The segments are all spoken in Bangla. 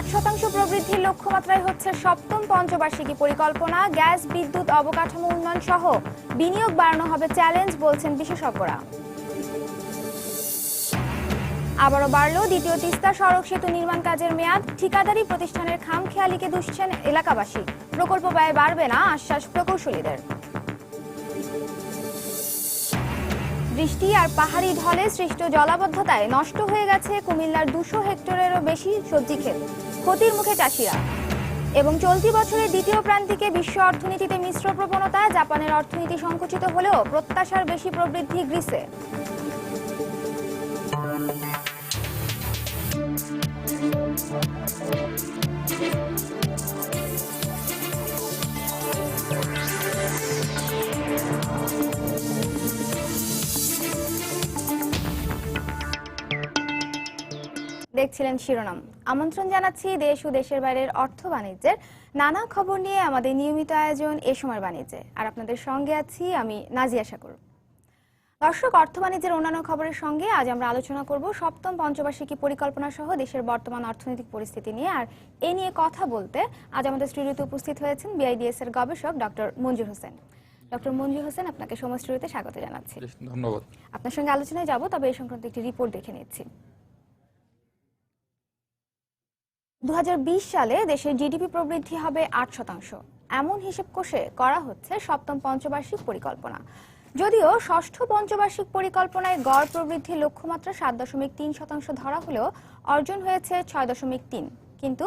8% প্রবৃদ্ধির লক্ষ্যমাত্রায় হচ্ছে সপ্তম পঞ্চবার্ষিকী পরিকল্পনা। গ্যাস, বিদ্যুৎ, অবকাঠামো উন্নয়ন সহ বিনিয়োগ বাড়ানো হবে চ্যালেঞ্জ, বলছেন বিশেষজ্ঞরা। আবারও বাড়ল দ্বিতীয় তিস্তা সড়ক সেতু নির্মাণ কাজের মেয়াদ। ঠিকাদারি প্রতিষ্ঠানের খামখেয়ালিকে দুষছেন এলাকাবাসী। প্রকল্প ব্যয় বাড়বে না, আশ্বাস প্রকৌশলীদের। বৃষ্টি আর পাহাড়ি ঢলে সৃষ্ট জলাবদ্ধতায় নষ্ট হয়ে গেছে কুমিল্লার 200 হেক্টরেরও বেশি সবজি ক্ষেত। ক্ষতির মুখে চাষিরা। এবং চলতি বছরের দ্বিতীয় প্রান্তিকে বিশ্ব অর্থনীতিতে মিশ্র প্রবণতা। জাপানের অর্থনীতি সংকুচিত হলেও প্রত্যাশার বেশি প্রবৃদ্ধি গ্রিসে। দেখছিলেন শিরোনাম। আমন্ত্রণ জানাচ্ছি দেশ ও দেশের বাইরের অর্থ বাণিজ্যের নানা খবর নিয়ে আমাদের নিয়মিত আয়োজন এ সময় বাণিজ্যে। আর আপনাদের সঙ্গে আছি আমি নাজিয়া শাকুর। দর্শক, অর্থ বাণিজ্যের অন্যান্য খবরের সঙ্গে আজ আমরা আলোচনা করব সপ্তম পঞ্চবার্ষিকী পরিকল্পনা সহ দেশের বর্তমান অর্থনৈতিক পরিস্থিতি নিয়ে। আর এ নিয়ে কথা বলতে আজ আমাদের স্টুডিওতে উপস্থিত হয়েছেন বিআইডিএস এর গবেষক ডক্টর মঞ্জুর হোসেন। ডক্টর মঞ্জুর হোসেন, আপনাকে সময় স্টুডিওতে স্বাগত জানাচ্ছি। ধন্যবাদ। আপনার সঙ্গে আলোচনায় যাব, তবে এই সংক্রান্ত একটি রিপোর্ট দেখে নিচ্ছি। 2020 সালে দেশের জিডিপি প্রবৃদ্ধি হবে 8%। এমন হিসেব কষে করা হচ্ছে সপ্তম পঞ্চবার্ষিক পরিকল্পনা। যদিও ষষ্ঠ পঞ্চবার্ষিক পরিকল্পনায় গড় প্রবৃদ্ধির লক্ষ্যমাত্রা 7.3% ধরা হলেও অর্জন হয়েছে 6.3। কিন্তু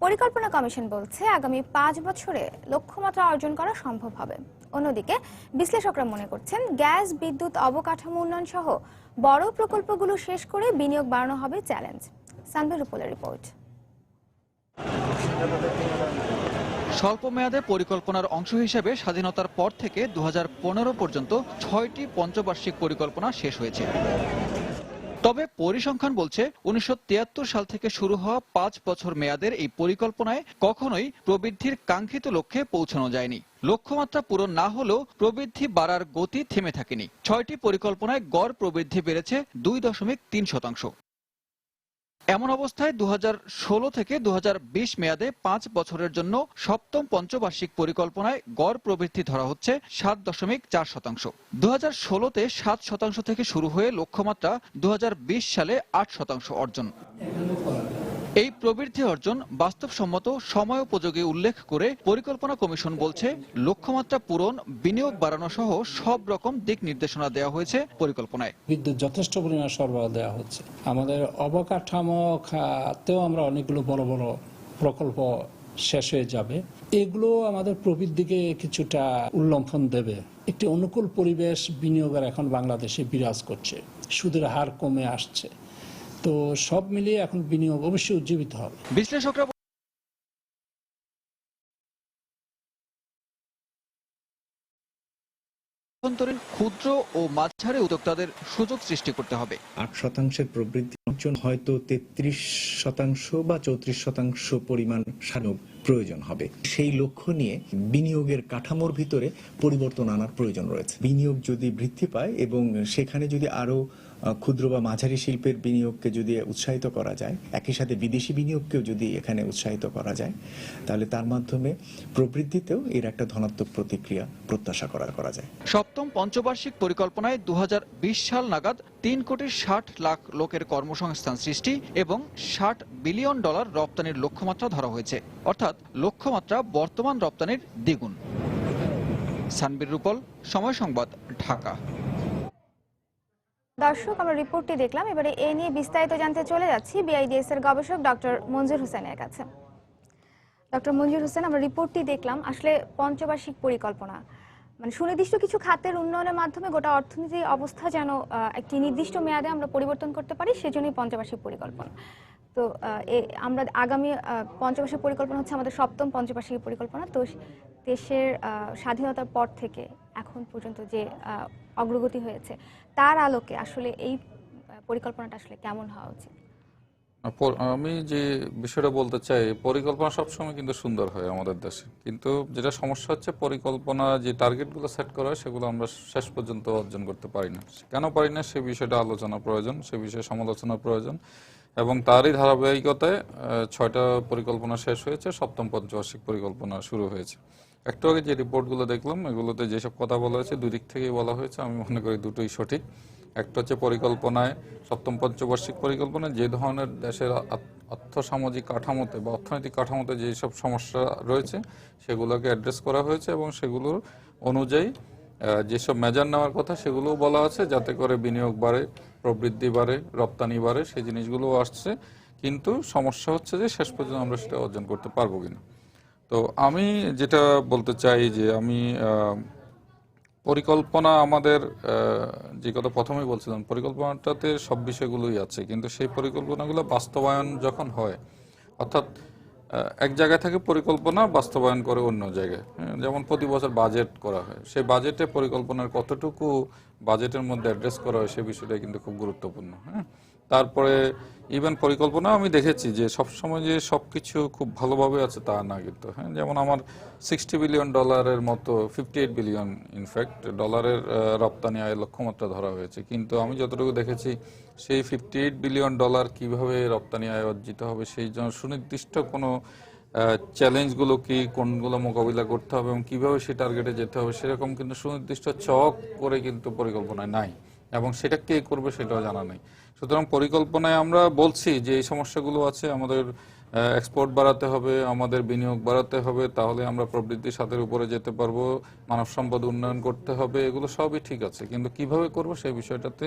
পরিকল্পনা কমিশন বলছে আগামী 5 বছরে লক্ষ্যমাত্রা অর্জন করা সম্ভব হবে। অন্যদিকে বিশ্লেষকরা মনে করছেন গ্যাস, বিদ্যুৎ, অবকাঠামো উন্নয়ন সহ বড় প্রকল্পগুলো শেষ করে বিনিয়োগ বাড়ানো হবে চ্যালেঞ্জ। সানভি রুপলের রিপোর্ট। স্বল্প মেয়াদে পরিকল্পনার অংশ হিসেবে স্বাধীনতার পর থেকে 2015 পর্যন্ত 6টি পঞ্চবার্ষিক পরিকল্পনা শেষ হয়েছে। তবে পরিসংখ্যান বলছে 1973 সাল থেকে শুরু হওয়া 5 বছর মেয়াদের এই পরিকল্পনায় কখনোই প্রবৃদ্ধির কাঙ্ক্ষিত লক্ষ্যে পৌঁছানো যায়নি। লক্ষ্যমাত্রা পূরণ না হলেও প্রবৃদ্ধি বাড়ার গতি থেমে থাকেনি। 6টি পরিকল্পনায় গড় প্রবৃদ্ধি বেড়েছে 2.3%। এমন অবস্থায় 2016 থেকে 2020 মেয়াদে 5 বছরের জন্য সপ্তম পঞ্চবার্ষিক পরিকল্পনায় গড় প্রবৃদ্ধি ধরা হচ্ছে 7.4%। 2016-তে 7% থেকে শুরু হয়ে লক্ষ্যমাত্রা 2020 সালে 8% অর্জন। এই প্রবৃদ্ধি অর্জন বাস্তবসম্মত, সময়োপযোগী উল্লেখ করে পরিকল্পনা কমিশন বলছে লক্ষ্যমাত্রা পূরণ, বিনিয়োগ বাড়ানো সহ সব রকম দিক নির্দেশনা দেওয়া হয়েছে পরিকল্পনায়। বিদ্যুৎ যথেষ্ট পরিমাণ সরবরাহ দেওয়া হচ্ছে। আমাদের অবকাঠামো খাতেও আমরা অনেকগুলো বড় বড় প্রকল্প শেষ হয়ে যাবে। এগুলো আমাদের প্রবৃদ্ধিকে কিছুটা উল্লম্ফন দেবে। একটি অনুকূল পরিবেশ বিনিয়োগের এখন বাংলাদেশে বিরাজ করছে। সুদের হার কমে আসছে। তো সব মিলিয়ে এখন বিনিয়োগ অবশ্যই উজ্জীবিত হবে। বিশ্লেষকরা ক্ষুদ্র ও মাঝারি উদ্যোক্তাদের সুযোগ সৃষ্টি করতে হবে। 8% প্রবৃদ্ধি অর্জন হয়তো 33% বা 34% পরিমাণ সানুক প্রয়োজন হবে। সেই লক্ষ্য নিয়ে বিনিয়োগের কাঠামোর ভিতরে পরিবর্তন আনার প্রয়োজন রয়েছে। বিনিয়োগ যদি বৃদ্ধি পায় এবং সেখানে যদি আরো ক্ষুদ্র বা মাঝারি শিল্পের বিনিয়োগকে যদি উৎসাহিত করা যায়, একই সাথে বিদেশি বিনিয়োগকেও যদি এখানে উৎসাহিত করা যায়, তাহলে তার মাধ্যমে প্রবৃদ্ধিতেও এর একটা ধনাত্মক প্রতিক্রিয়া প্রত্যাশা করা যায়। সপ্তম পঞ্চবার্ষিক পরিকল্পনায় 2020 সাল নাগাদ 3.60 কোটি লোকের কর্মসংস্থান সৃষ্টি এবং $60 বিলিয়ন রপ্তানির লক্ষ্যমাত্রা ধরা হয়েছে, অর্থাৎ লক্ষ্যমাত্রা বর্তমান রপ্তানির দ্বিগুণ। সানবির রুপল, সময় সংবাদ, ঢাকা। দর্শক, আমরা রিপোর্টটি দেখলাম। এবারে এ নিয়ে বিস্তারিত জানতে চলে যাচ্ছি বিআইডিএস এর গবেষক ডক্টর মঞ্জুর হোসেনের কাছে। ডক্টর মঞ্জুর হোসেন, আমরা রিপোর্টটি দেখলাম। আসলে পঞ্চবার্ষিক পরিকল্পনা মানে সুনির্দিষ্ট কিছু খাতের উন্নয়নের মাধ্যমে গোটা অর্থনীতির অবস্থা যেন একটি নির্দিষ্ট মেয়াদে আমরা পরিবর্তন করতে পারি, সেজন্যই পঞ্চবার্ষিক পরিকল্পনা। তো আমরা আগামী পঞ্চবার্ষিক পরিকল্পনা হচ্ছে আমাদের সপ্তম পঞ্চবার্ষিক পরিকল্পনা। তো দেশের স্বাধীনতার পর থেকে এখন পর্যন্ত যে অগ্রগতি হয়েছে তার আলোকে আসলে এই পরিকল্পনাটা আসলে কেমন হওয়া উচিত? আমি যে বিষয়টা বলতে চাই, পরিকল্পনা সবসময় কিন্তু সুন্দর হয় আমাদের দেশে, কিন্তু যেটা সমস্যা হচ্ছে পরিকল্পনা যে টার্গেটগুলো সেট করা হয় সেগুলো আমরা শেষ পর্যন্ত অর্জন করতে পারি না। কেন পারি না সে বিষয়টা আলোচনা প্রয়োজন, সে বিষয়ে সমালোচনা প্রয়োজন। এবং তারই ধারাবাহিকতায় 6টা পরিকল্পনা শেষ হয়েছে, 7ম পঞ্চবার্ষিক পরিকল্পনা শুরু হয়েছে। একটু আগে যে রিপোর্টগুলো দেখলাম এগুলোতে যেসব কথা বলা হয়েছে দুই দিক থেকেই বলা হয়েছে, আমি মনে করি দুটোই সঠিক। একটা হচ্ছে পরিকল্পনায় 7ম পঞ্চবার্ষিক পরিকল্পনায় যে ধরনের দেশের আর্থসামাজিক কাঠামোতে বা অর্থনৈতিক কাঠামোতে যেসব সমস্যা রয়েছে সেগুলোকে অ্যাড্রেস করা হয়েছে এবং সেগুলোর অনুযায়ী যেসব মেজার নেওয়ার কথা সেগুলোও বলা আছে, যাতে করে বিনিয়োগ বাড়ে, প্রবৃদ্ধি বাড়ে, রপ্তানি বাড়ে, সেই জিনিসগুলোও আসছে। কিন্তু সমস্যা হচ্ছে যে শেষ পর্যন্ত আমরা সেটা অর্জন করতে পারবো কিনা। তো আমি যেটা বলতে চাই যে আমি পরিকল্পনা আমাদের যে কথা প্রথমেই বলছিলাম, পরিকল্পনাটাতে সব বিষয়গুলোই আছে, কিন্তু সেই পরিকল্পনাগুলো বাস্তবায়ন যখন হয়, অর্থাৎ এক জায়গায় থেকে পরিকল্পনা বাস্তবায়ন করে অন্য জায়গায়, যেমন প্রতি বছর বাজেট করা হয়, সেই বাজেটে পরিকল্পনার কতটুকু বাজেটের মধ্যে অ্যাড্রেস করা হয় সেই বিষয়টা কিন্তু খুব গুরুত্বপূর্ণ। তারপরে ইভেন পরিকল্পনা আমি দেখেছি যে সবসময় যে সবকিছু খুব ভালোভাবে আছে তা না কিন্তু, যেমন আমার $60 বিলিয়ন মতো 58 বিলিয়ন ইনফ্যাক্ট ডলারের রপ্তানি আয়ের লক্ষ্যমাত্রা ধরা হয়েছে, কিন্তু আমি যতটুকু দেখেছি সেই $58 বিলিয়ন কিভাবে রপ্তানি আয় অর্জিত হবে সেই জন্য সুনির্দিষ্ট কোনো চ্যালেঞ্জগুলো কি, কোনগুলো মোকাবিলা করতে হবে এবং কিভাবে সেই টার্গেটে যেতে হবে সেরকম কিন্তু সুনির্দিষ্ট চক করে কিন্তু পরিকল্পনায় নাই, এবং সেটা কে করবে সেটাও জানা নেই। সুতরাং পরিকল্পনায় আমরা বলছি যে এই সমস্যাগুলো আছে, আমাদের এক্সপোর্ট বাড়াতে হবে, আমাদের বিনিয়োগ বাড়াতে হবে, তাহলে আমরা প্রবৃদ্ধির সাথে উপরে যেতে পারবো, মানব সম্পদ উন্নয়ন করতে হবে, এগুলো সবই ঠিক আছে, কিন্তু কিভাবে করব সেই বিষয়টাতে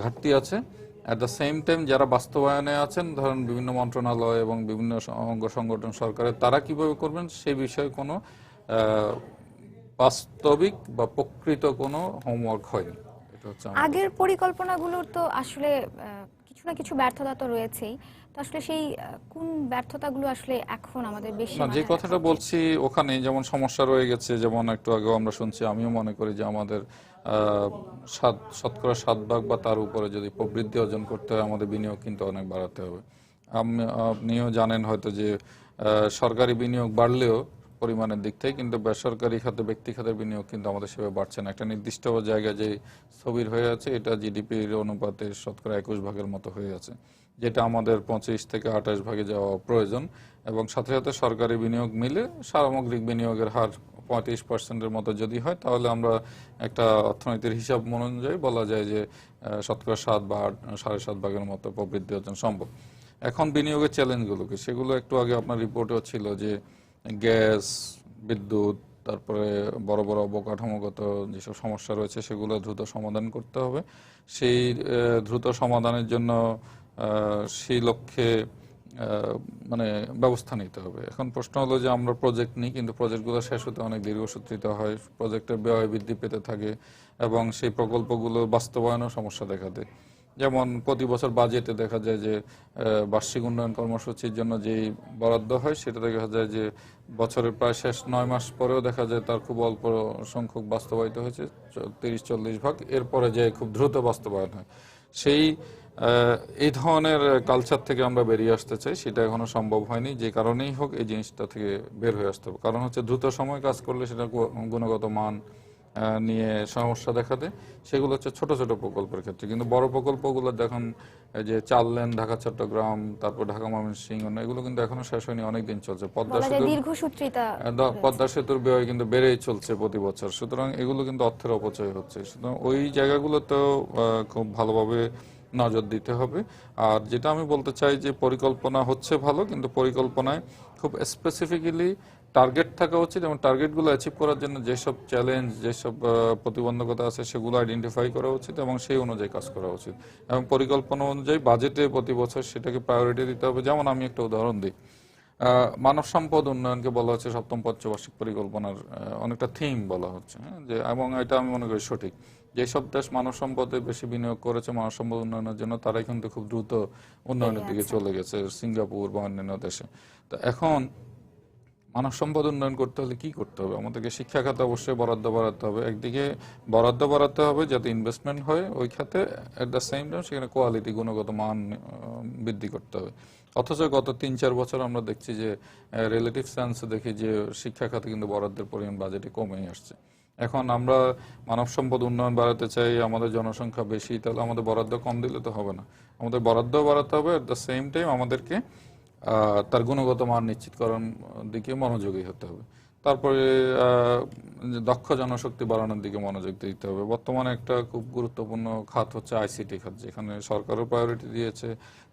ঘাটতি আছে। অ্যাট দ্য সেম টাইম যারা বাস্তবায়নে আছেন, ধরেন বিভিন্ন মন্ত্রণালয় এবং বিভিন্ন অঙ্গ সংগঠন সরকারের, তারা কিভাবে করবেন সেই বিষয়ে কোনো বাস্তবিক বা প্রকৃত কোনো হোমওয়ার্ক হয়নি। এটা হচ্ছে আগের পরিকল্পনাগুলোর তো আসলে কিছু না কিছু ব্যর্থতা তো রয়েছেই, তো আসলে সেই কোন ব্যর্থতাগুলো আসলে এখন আমাদের বেশি না, যে কথাটা বলছি ওখানে যেমন সমস্যা রয়ে গেছে, যেমন একটু আগেও আমরা শুনছি, আমিও মনে করি যে আমাদের 7% বা তার উপরে যদি প্রবৃদ্ধি অর্জন করতে হয় আমাদের বিনিয়োগ কিন্তু অনেক বাড়াতে হবে। আপনিও জানেন হয়তো যে সরকারি বিনিয়োগ বাড়লেও পরিমাণের দিক থেকে, কিন্তু বেসরকারি খাতে, ব্যক্তি খাতের বিনিয়োগ কিন্তু আমাদের সেভাবে বাড়ছে না। একটা নির্দিষ্ট জায়গায় যে স্থবির হয়ে আছে, এটা জিডিপির অনুপাতে 21% মতো হয়ে আছে, যেটা আমাদের 25 থেকে 28 ভাগে যাওয়া প্রয়োজন। এবং সাথে সাথে সরকারি বিনিয়োগ মিলে সামগ্রিক বিনিয়োগের হার 35% মতো যদি হয়, তাহলে আমরা একটা অর্থনীতির হিসাব অনুযায়ী বলা যায় যে 7% বা 7.5% মতো প্রবৃদ্ধি অর্জন সম্ভব। এখন বিনিয়োগের চ্যালেঞ্জগুলোকে, সেগুলো একটু আগে আপনার রিপোর্টেও ছিল যে গ্যাস, বিদ্যুৎ, তারপরে বড় বড় অবকাঠামোগত যেসব সমস্যা রয়েছে সেগুলো দ্রুত সমাধান করতে হবে। সেই দ্রুত সমাধানের জন্য সেই লক্ষ্যে মানে ব্যবস্থা নিতে হবে। এখন প্রশ্ন হলো যে আমরা প্রজেক্ট নিই, কিন্তু প্রজেক্টগুলো শেষ হতে অনেক দীর্ঘসূত্রিত হয়, প্রজেক্টের ব্যয় বৃদ্ধি পেতে থাকে এবং সেই প্রকল্পগুলো বাস্তবায়নেও সমস্যা দেখা দেয়। যেমন প্রতি বছর বাজেটে দেখা যায় যে বার্ষিক উন্নয়ন কর্মসূচির জন্য যেই বরাদ্দ হয় সেটা দেখা যায় যে বছরের প্রায় শেষ 9 মাস পরেও দেখা যায় তার খুব অল্প সংখ্যক বাস্তবায়িত হয়েছে, 30-40 ভাগ, এরপরে যে খুব দ্রুত বাস্তবায়ন হয়। সেই এই ধরনের কালচার থেকে আমরা বেরিয়ে আসতে চাই, সেটা এখনো সম্ভব হয়নি। যে কারণেই হোক এই জিনিসটা থেকে বের হয়ে আসতে হবে, কারণ হচ্ছে দ্রুত সময় কাজ করলে সেটা গুণগত মান নিয়ে সমস্যা দেখা দেয়। সেগুলো হচ্ছে ছোট ছোট প্রকল্পের ক্ষেত্রে, কিন্তু বড় প্রকল্পগুলো দেখুন যে 4 লেন ঢাকা চট্টগ্রাম, তারপর ঢাকা ময়মনসিংহ, এগুলো কিন্তু এখনো শেষ হয়নি, অনেকদিন চলছে। পদ্মা সেতুর ব্যয় কিন্তু বেড়েই চলছে প্রতি বছর। সুতরাং এগুলো কিন্তু অর্থের অপচয় হচ্ছে। সুতরাং ওই জায়গাগুলোতেও খুব ভালোভাবে নজর দিতে হবে। আর যেটা আমি বলতে চাই যে পরিকল্পনা হচ্ছে ভালো, কিন্তু পরিকল্পনায় খুব স্পেসিফিক্যালি টার্গেট থাকা উচিত এবং টার্গেটগুলো অ্যাচিভ করার জন্য যেসব চ্যালেঞ্জ, যেসব প্রতিবন্ধকতা আছে সেগুলো আইডেন্টিফাই করা উচিত এবং সেই অনুযায়ী কাজ করা উচিত। এবং পরিকল্পনা অনুযায়ী বাজেটে প্রতি বছর সেটাকে প্রায়োরিটি দিতে হবে। যেমন আমি একটা উদাহরণ দিই, মানব সম্পদ উন্নয়নকে বলা হচ্ছে 7ম পঞ্চবার্ষিক পরিকল্পনার অনেকটা থিম বলা হচ্ছে, যে এবং এটা আমি মনে করি সঠিক। যেসব দেশ মানব সম্পদে বেশি বিনিয়োগ করেছে মানব সম্পদ উন্নয়নের জন্য, তারাই কিন্তু খুব দ্রুত উন্নয়নের দিকে চলে গেছে, সিঙ্গাপুর বা অন্যান্য দেশে। তো এখন মানব সম্পদ উন্নয়ন করতে হলে কি করতে হবে? আমাদেরকে শিক্ষা খাতে অবশ্যই বরাদ্দ বাড়াতে হবে। একদিকে বরাদ্দ বাড়াতে হবে যাতে ইনভেস্টমেন্ট হয় ওই খাতে, এট দ্য সেম টাইম সেখানে কোয়ালিটি, গুণগত মান বৃদ্ধি করতে হবে। অথচ গত 3-4 বছর আমরা দেখছি যে রিলেটিভ সেন্সে দেখি যে শিক্ষা খাতে কিন্তু বরাদ্দের পরিমাণ বাজেটে কমেই আসছে। এখন আমরা মানব সম্পদ উন্নয়ন বাড়াতে চাই, আমাদের জনসংখ্যা বেশি, তাহলে আমাদের বরাদ্দ কম দিলে তো হবে না। আমাদের বরাদ্দ বাড়াতে হবে, এট দ্য সেম টাইম আমাদেরকে তার গুণগত মান নিশ্চিত করার দিকে মনোযোগী হতে হবে। তারপরে দক্ষ জনশক্তি বাড়ানোর দিকে মনোযোগ দিতে হবে। বর্তমানে একটা খুব গুরুত্বপূর্ণ খাত হচ্ছে আইসিটি খাত, যেখানে সরকারও প্রায়োরিটি দিয়েছে,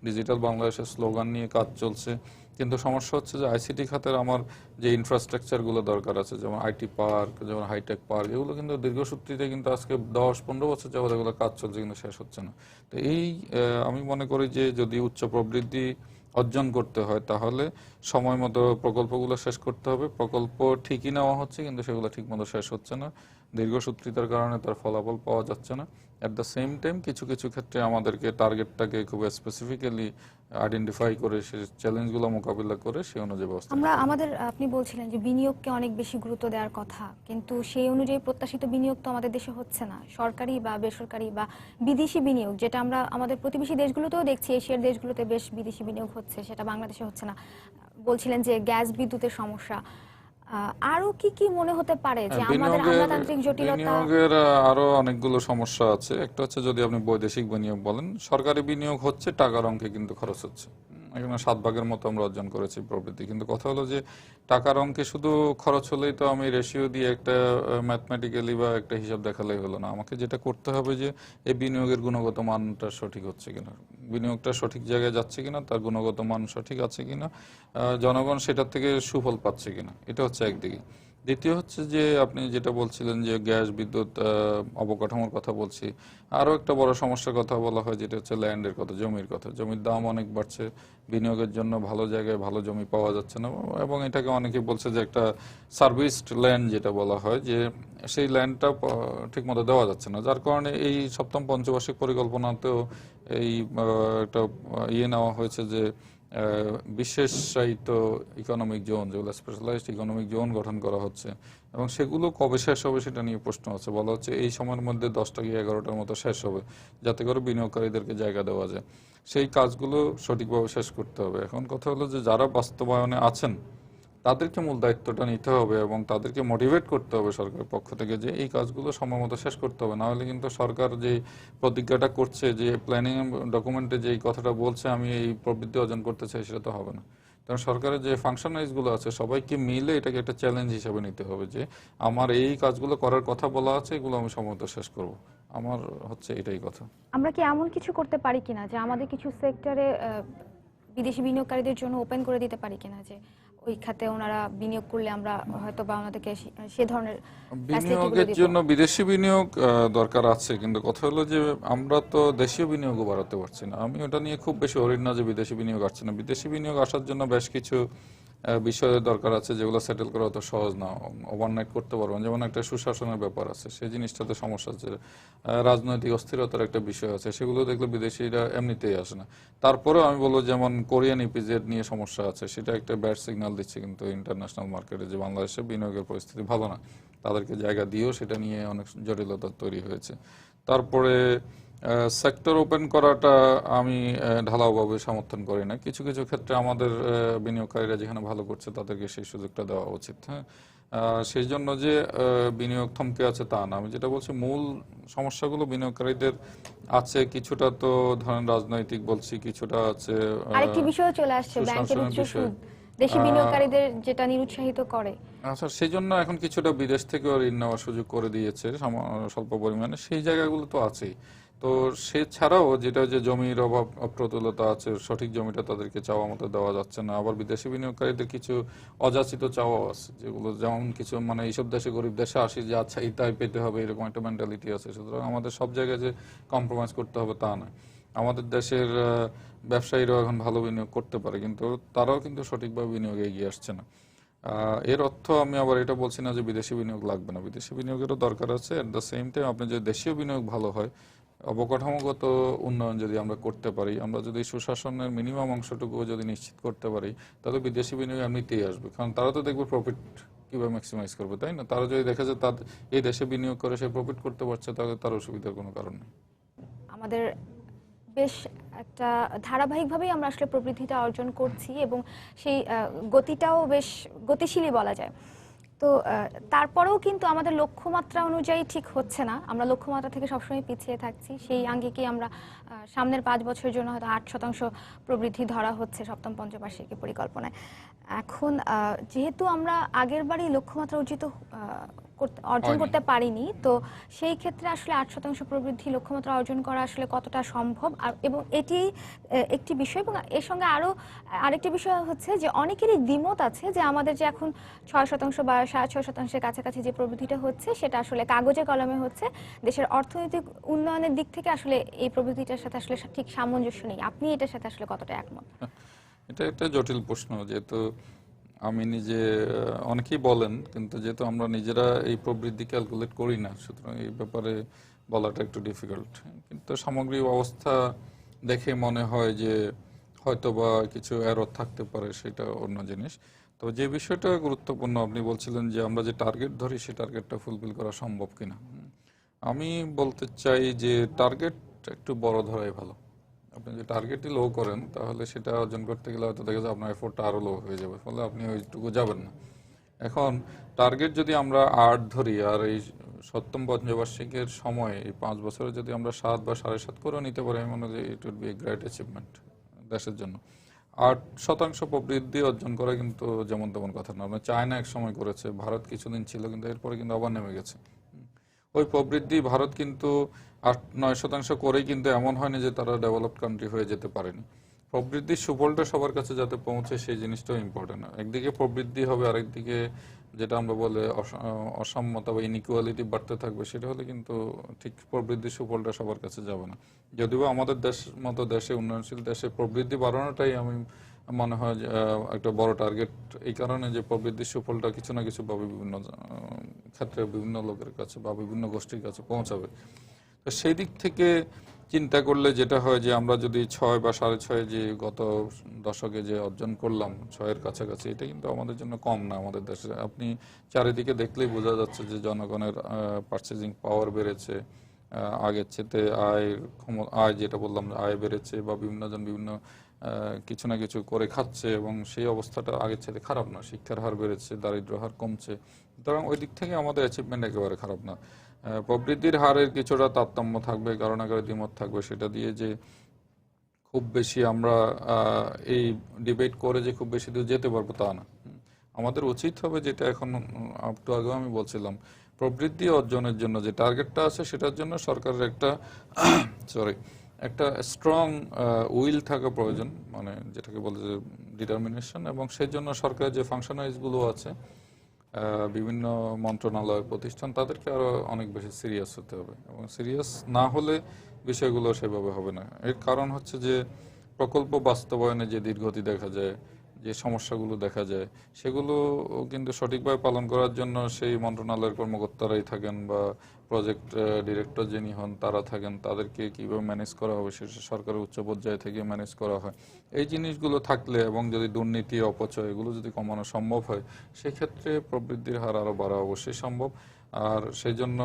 ডিজিটাল বাংলাদেশের স্লোগান নিয়ে কাজ চলছে। কিন্তু সমস্যা হচ্ছে যে আইসিটি খাতের আমার যে ইনফ্রাস্ট্রাকচারগুলো দরকার আছে, যেমন আইটি পার্ক, যেমন হাইটেক পার্ক, এগুলো কিন্তু দীর্ঘসূত্রিতে কিন্তু আজকে 10-15 বছর যাবত এগুলো কাজ চলছে, কিন্তু শেষ হচ্ছে না। তো আমি মনে করি যে যদি উচ্চ প্রবৃদ্ধি অর্জন করতে হয় তাহলে সময় মতো প্রকল্পগুলো শেষ করতে হবে। প্রকল্প ঠিকই নেওয়া হচ্ছে, কিন্তু সেগুলো ঠিক মতো শেষ হচ্ছে না, দীর্ঘসূত্রিতার কারণে তার ফলাফল পাওয়া যাচ্ছে না। অ্যাট দ্য সেম টাইম কিছু কিছু ক্ষেত্রে আমাদেরকে টার্গেটটাকে খুব স্পেসিফিক্যালি আইডেন্টিফাই করে সেই চ্যালেঞ্জগুলো মোকাবিলা করে সেই অনুযায়ী ব্যবস্থা আমরা নিতে হবে। আমাদের আপনি বলছিলেন যে বিনিয়োগকে অনেক বেশি গুরুত্ব দেওয়ার কথা, কিন্তু সেই অনুযায়ী প্রত্যাশিত বিনিয়োগ তো আমাদের দেশে হচ্ছে না। সরকারি বা বেসরকারি বা বিদেশি বিনিয়োগ, যেটা আমরা আমাদের প্রতিবেশী দেশগুলোতেও দেখছি, এশিয়ার দেশগুলোতে বেশ বিদেশি বিনিয়োগ হচ্ছে, সেটা বাংলাদেশে হচ্ছে না। বলছিলেন যে গ্যাস বিদ্যুতের সমস্যা, আরো কি কি মনে হতে পারে যে আমাদের আমলাতান্ত্রিক জটিলতা? বিনিয়োগের আরো অনেকগুলো সমস্যা আছে। একটা হচ্ছে যদি আপনি বৈদেশিক বিনিয়োগ বলেন, সরকারি বিনিয়োগ হচ্ছে টাকার অঙ্কে কিন্তু খরচ হচ্ছে। এখানে 7 ভাগের মতো আমরা অর্জন করেছি প্রবৃদ্ধি, কিন্তু কথা হলো যে টাকার অঙ্কে শুধু খরচ হলেই তো আমি রেশিও দিয়ে একটা ম্যাথমেটিক্যালি বা একটা হিসাব দেখালেই হলো না। আমাকে যেটা করতে হবে যে এই বিনিয়োগের গুণগত মানটা সঠিক হচ্ছে কিনা, বিনিয়োগটা সঠিক জায়গায় যাচ্ছে কিনা, তার গুণগত মান সঠিক আছে কিনা, জনগণ সেটার থেকে সুফল পাচ্ছে কিনা, এটা হচ্ছে একদিকে। দ্বিতীয় হচ্ছে যে আপনি যেটা বলছিলেন যে গ্যাস বিদ্যুৎ অবকাঠামোর কথা বলছি, আরও একটা বড় সমস্যার কথা বলা হয়, যেটা হচ্ছে ল্যান্ডের কথা, জমির কথা। জমির দাম অনেক বাড়ছে, বিনিয়োগের জন্য ভালো জায়গায় ভালো জমি পাওয়া যাচ্ছে না, এবং এটাকে অনেকে বলছে যে একটা সার্ভিসড ল্যান্ড যেটা বলা হয়, যে সেই ল্যান্ডটা ঠিকমতো দেওয়া যাচ্ছে না। যার কারণে এই সপ্তম পঞ্চবার্ষিক পরিকল্পনাতেও এই একটা নেওয়া হয়েছে যে বিশেষায়িত ইকোনমিক জোন, যেগুলো স্পেশালাইজড ইকোনমিক জোন গঠন করা হচ্ছে, এবং সেগুলো কবে শেষ হবে সেটা নিয়ে প্রশ্ন আছে। বলা হচ্ছে এই সময়ের মধ্যে 10টা কি 11টার মতো শেষ হবে, যাতে করে বিনিয়োগকারীদেরকে জায়গা দেওয়া যায়। সেই কাজগুলো সঠিকভাবে শেষ করতে হবে। এখন কথা হলো যে যারা বাস্তবায়নে আছেন তাদেরকে মূল দায়িত্বটা নিতে হবে এবং তাদেরকে মোটিভেট করতে হবে সরকারের পক্ষ থেকে যে এই কাজগুলো সময় মতো শেষ করতে হবে। না হলে কিন্তু সরকার যে প্রতিজ্ঞাটা করছে, যে প্ল্যানিং ডকুমেন্টে যে কথাটা বলছে আমি এই প্রবৃদ্ধি অর্জন করতে চাই, সেটা তো হবে না। কারণ সরকারের যে ফাংশনারিজগুলো আছে সবাইকে মিলে এটাকে একটা চ্যালেঞ্জ হিসেবে নিতে হবে যে আমার এই কাজগুলো করার কথা বলা আছে, এগুলো আমি সময় মতো শেষ করব। আমার হচ্ছে এটাই কথা। আমরা কি এমন কিছু করতে পারি কিনা যে আমাদের কিছু সেক্টরে বিদেশি বিনিয়োগকারীদের জন্য ওপেন করে দিতে পারি কিনা, যে ওই খাতে ওনারা বিনিয়োগ করলে আমরা হয়তো বা ওনাদেরকে সে ধরনের বিনিয়োগের জন্য বিদেশি বিনিয়োগ দরকার আছে, কিন্তু কথা হলো যে আমরা তো দেশীয় বিনিয়োগও বাড়াতে পারছি না। আমি ওটা নিয়ে খুব বেশি অরিড না যে বিদেশি বিনিয়োগ আসছে না। বিদেশি বিনিয়োগ আসার জন্য বেশ কিছু বিষয়ের দরকার আছে, যেগুলো সেটেল করা অত সহজ না, ওভারনাইট করতে পারবেন। যেমন একটা সুশাসনের ব্যাপার আছে, সেই জিনিসটাতে সমস্যা আছে। রাজনৈতিক অস্থিরতার একটা বিষয় আছে, সেগুলো দেখলে বিদেশিরা এমনিতেই আসে না। তারপরেও আমি বলবো যেমন কোরিয়ান ইপিজেড নিয়ে সমস্যা আছে, সেটা একটা ব্যাড সিগন্যাল দিচ্ছে কিন্তু ইন্টারন্যাশনাল মার্কেটে, যে বাংলাদেশে বিনিয়োগের পরিস্থিতি ভালো না। তাদেরকে জায়গা দিয়েও সেটা নিয়ে অনেক জটিলতা তৈরি হয়েছে। তারপরে সেক্টর ওপেন করাটা আমি ঢালাওভাবে সমর্থন করি না। কিছু কিছু ক্ষেত্রে আমাদের বিনিয়োগকারীরা যেখানে ভালো করছে তাদেরকে সেই সুযোগটা দেওয়া উচিত। হ্যাঁ, সেই জন্য যে বিনিয়োগ থমকে আছে তা না। আমি যেটা বলছি মূল সমস্যাগুলো বিনিয়োগকারীদের আছে, কিছুটা তো ধরেন রাজনৈতিক বলছি, কিছুটা আছে আরেকটি বিষয় চলে আসছে, ব্যাংকের উচ্চ সুদ দেশি বিনিয়োগকারীদের যেটা নিরুৎসাহিত করে। আচ্ছা, সেই জন্য এখন কিছুটা বিদেশ থেকেও ঋণ নেওয়ার সুযোগ করে দিয়েছে স্বল্প পরিমাণে, সেই জায়গাগুলো তো আছেই। তো সে ছাড়াও যেটা যে জমির অভাব অপ্রতুলতা আছে, সঠিক জমিটা তাদেরকে চাওয়া মতো দেওয়া যাচ্ছে না। আবার বিদেশি বিনিয়োগকারীদের কিছু অযাচিত চাওয়াও আছে, যেগুলো যেমন কিছু মানে এইসব দেশে গরিব দেশে আসি যে আচ্ছা এটাই পেতে হবে, এরকম একটা মেন্টালিটি আছে। সুতরাং আমাদের সব জায়গায় যে কম্প্রোমাইজ করতে হবে তা নয়। আমাদের দেশের ব্যবসায়ীরাও এখন ভালো বিনিয়োগ করতে পারে, কিন্তু তারাও কিন্তু সঠিকভাবে বিনিয়োগে এগিয়ে আসছে না। এর অর্থ আমি আবার এটা বলছি না যে বিদেশি বিনিয়োগ লাগবে না, বিদেশি বিনিয়োগেরও দরকার আছে। এট দ্য সেম টাইম আপনি যদি দেশীয় বিনিয়োগ ভালো হয়, অবকাঠামোগত উন্নয়ন যদি আমরা করতে পারি, আমরা যদি সুশাসনের মিনিমাম অংশটুকু যদি নিশ্চিত করতে পারি, তাহলে বিদেশি বিনিয়োগ এমনিতেই আসবে। কারণ তারা তো দেখবে প্রফিট কিভাবে ম্যাক্সিমাইজ করবে, তাই না? তারা যদি দেখে যে তাদের এই দেশে বিনিয়োগ করে সে প্রফিট করতে পারছে, তাহলে তার অসুবিধার কোনো কারণ নেই। আমাদের বেশ একটা ধারাবাহিকভাবেই আমরা আসলে প্রবৃদ্ধিটা অর্জন করছি এবং সেই গতিটাও বেশ গতিশীলই বলা যায়। তো তারপরেও কিন্তু আমাদের লক্ষ্যমাত্রা অনুযায়ী ঠিক হচ্ছে না, আমরা লক্ষ্যমাত্রা থেকে সবসময় পিছিয়ে থাকছি। সেই আঙ্গিকে আমরা সামনের 5 বছরের জন্য হয়তো 8% প্রবৃদ্ধি ধরা হচ্ছে সপ্তম পঞ্চবার্ষিকী পরিকল্পনায়। এখন যেহেতু আমরা আগের বারই লক্ষ্যমাত্রা অর্জন হয়নি। করতে পারিনি, তো সেই ক্ষেত্রে আসলে 8% প্রবৃদ্ধি লক্ষ্যমাত্রা অর্জন করা আসলে কতটা সম্ভব, আর এবং এটি একটি বিষয়। এবং এর সঙ্গে আরেকটি বিষয় হচ্ছে যে অনেকেরই দ্বিমত আছে যে আমাদের যে এখন 6% বা 6.5%-এর কাছাকাছি যে প্রবৃদ্ধিটা হচ্ছে সেটা আসলে কাগজে কলমে হচ্ছে, দেশের অর্থনৈতিক উন্নয়নের দিক থেকে আসলে এই প্রবৃদ্ধিটার সাথে আসলে ঠিক সামঞ্জস্য নেই। আপনি এটার সাথে আসলে কতটা একমত? এটা একটা জটিল প্রশ্ন, যেহেতু আমি নিজে অনেকেই বলেন, কিন্তু যেহেতু আমরা নিজেরা এই প্রবৃদ্ধি ক্যালকুলেট করি না, সুতরাং এই ব্যাপারে বলাটা একটু ডিফিকাল্ট। কিন্তু সামগ্রিক অবস্থা দেখে মনে হয় যে হয়তোবা কিছু এরর থাকতে পারে, সেটা অন্য জিনিস। তো যে বিষয়টা গুরুত্বপূর্ণ, আপনি বলছিলেন যে আমরা যে টার্গেট ধরি সেই টার্গেটটা ফুলফিল করা সম্ভব কিনা। আমি বলতে চাই যে টার্গেট একটু বড় ধরাই ভালো। আপনি যদি টার্গেটই লো করেন, তাহলে সেটা অর্জন করতে গেলে হয়তো দেখা যায় আপনার এফোর্টটা আরো লো হয়ে যাবে, ফলে আপনি ওইটুকু যাবেন না। এখন টার্গেট যদি আমরা 8 ধরি, আর এই সপ্তম পঞ্চবার্ষিকের সময় এই 5 বছরে যদি আমরা 7 বা 7.5 করেও নিতে পারি, আমি মনে করি it will B a great achievement দেশের জন্য। 8% প্রবৃদ্ধি অর্জন করা কিন্তু যেমন তেমন কথা না। আপনার চায়না এক সময় করেছে, ভারত কিছুদিন ছিল, কিন্তু এরপরে কিন্তু আবার নেমে গেছে। ওই প্রবৃদ্ধি ভারত কিন্তু 8-9% করেই কিন্তু এমন হয়নি যে তারা ডেভেলপড কান্ট্রি হয়ে যেতে পারেনি। প্রবৃদ্ধির সুফলটা সবার কাছে যাতে পৌঁছে, সেই জিনিসটাও ইম্পর্টেন্ট। একদিকে প্রবৃদ্ধি হবে, আরেকদিকে যেটা আমরা বলে অসাম্যতা বা ইনইকুয়ালিটি বাড়তে থাকবে, সেটা হলে কিন্তু ঠিক প্রবৃদ্ধির সুফলটা সবার কাছে যাবে না। যদিও আমাদের দেশ মতো দেশে, উন্নয়নশীল দেশে প্রবৃদ্ধি বাড়ানোটাই আমি মনে হয় যে একটা বড় টার্গেট, এই কারণে যে প্রবৃদ্ধির সুফলটা কিছু না কিছু ভাবে বিভিন্ন ক্ষেত্রে বিভিন্ন লোকের কাছে বা বিভিন্ন গোষ্ঠীর কাছে পৌঁছাবে। তো সেই দিক থেকে চিন্তা করলে যেটা হয় যে আমরা যদি 6 বা 6.5 যে গত দশকে যে অর্জন করলাম, 6-এর কাছাকাছি, এটা কিন্তু আমাদের জন্য কম না। আমাদের দেশে আপনি চারিদিকে দেখলেই বোঝা যাচ্ছে যে জনগণের পারচেজিং পাওয়ার বেড়েছে, আগের চেয়ে আয় যেটা বললাম, আয় বেড়েছে, বা বিভিন্ন জন বিভিন্ন কিছু না কিছু করে খাচ্ছে, এবং সেই অবস্থাটা আগের চেয়ে খারাপ না। শিক্ষার হার বেড়েছে, দারিদ্র হার কমছে, সুতরাং ওই দিক থেকে আমাদের অ্যাচিভমেন্ট একেবারে খারাপ না। প্রবৃদ্ধির হারের কিছুটা তারতম্য থাকবে, কারণাকারে দ্বিমত থাকবে, সেটা দিয়ে যে খুব বেশি আমরা এই ডিবেট করে যে খুব বেশি দূর যেতে পারবো তা না। আমাদের উচিত হবে, যেটা এখন একটু আগেও আমি বলছিলাম, প্রবৃদ্ধি অর্জনের জন্য যে টার্গেটটা আছে সেটার জন্য সরকারের একটা একটা স্ট্রং উইল থাকা প্রয়োজন, মানে যেটাকে বলে যে ডিটারমিনেশন। এবং সেই জন্য সরকারের যে ফাংশনারিজগুলো আছে, বিভিন্ন মন্ত্রণালয়, প্রতিষ্ঠান, তাদেরকে আরো অনেক বেশি সিরিয়াস হতে হবে। এবং সিরিয়াস না হলে বিষয়গুলো সেভাবে হবে না। এর কারণ হচ্ছে যে প্রকল্প বাস্তবায়নে যে দীর্ঘতি দেখা যায়, যে সমস্যাগুলো দেখা যায়, সেগুলো কিন্তু সঠিকভাবে পালন করার জন্য সেই মন্ত্রণালয়ের কর্মকর্তারাই থাকেন, বা প্রজেক্ট ডিরেক্টর যিনি হন তারা থাকেন, তাদেরকে কিভাবে ম্যানেজ করা হবে সেটা সরকারের উচ্চ পর্যায়ে থেকে ম্যানেজ করা হয়। এই জিনিসগুলো থাকলে, এবং যদি দুর্নীতি, অপচয় এগুলো যদি কমানো সম্ভব হয়, সেক্ষেত্রে প্রবৃদ্ধির হার আরও বাড়া অবশ্যই সম্ভব। আর সেই জন্য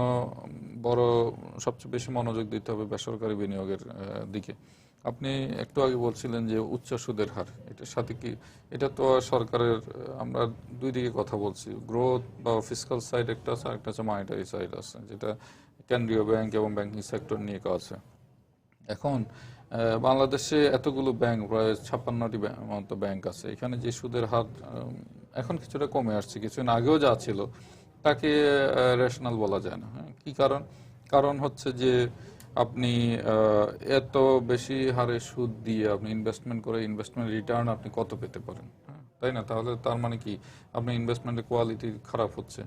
সবচেয়ে বেশি মনোযোগ দিতে হবে বেসরকারি বিনিয়োগের দিকে। আপনি একটু আগে বলছিলেন যে উচ্চ সুদের হার, এটার সাথে কি, এটা তো সরকারের, আমরা দুই দিকে কথা বলছি, গ্রোথ বা ফিসকাল সাইড একটা আছে, একটা হচ্ছে মনিটারি সাইড আছে, যেটা কেন্দ্রীয় ব্যাংক এবং ব্যাংকিং সেক্টর নিয়ে কাজ। এখন বাংলাদেশে এতগুলো ব্যাংক, প্রায় 56টি মতো ব্যাংক আছে, এখানে যে সুদের হার এখন কিছুটা কমে আসছে, কিছুদিন আগেও যা ছিল তাকে রেশনাল বলা যায় না। কি কারণ হচ্ছে যে আপনি এত বেশি হারে সুদ দিয়ে আপনি ইনভেস্টমেন্ট করে, ইনভেস্টমেন্ট রিটার্ন আপনি কত পেতে পারেন, তাই না? তাহলে তার মানে কি, আপনার ইনভেস্টমেন্টের কোয়ালিটি খারাপ হচ্ছে।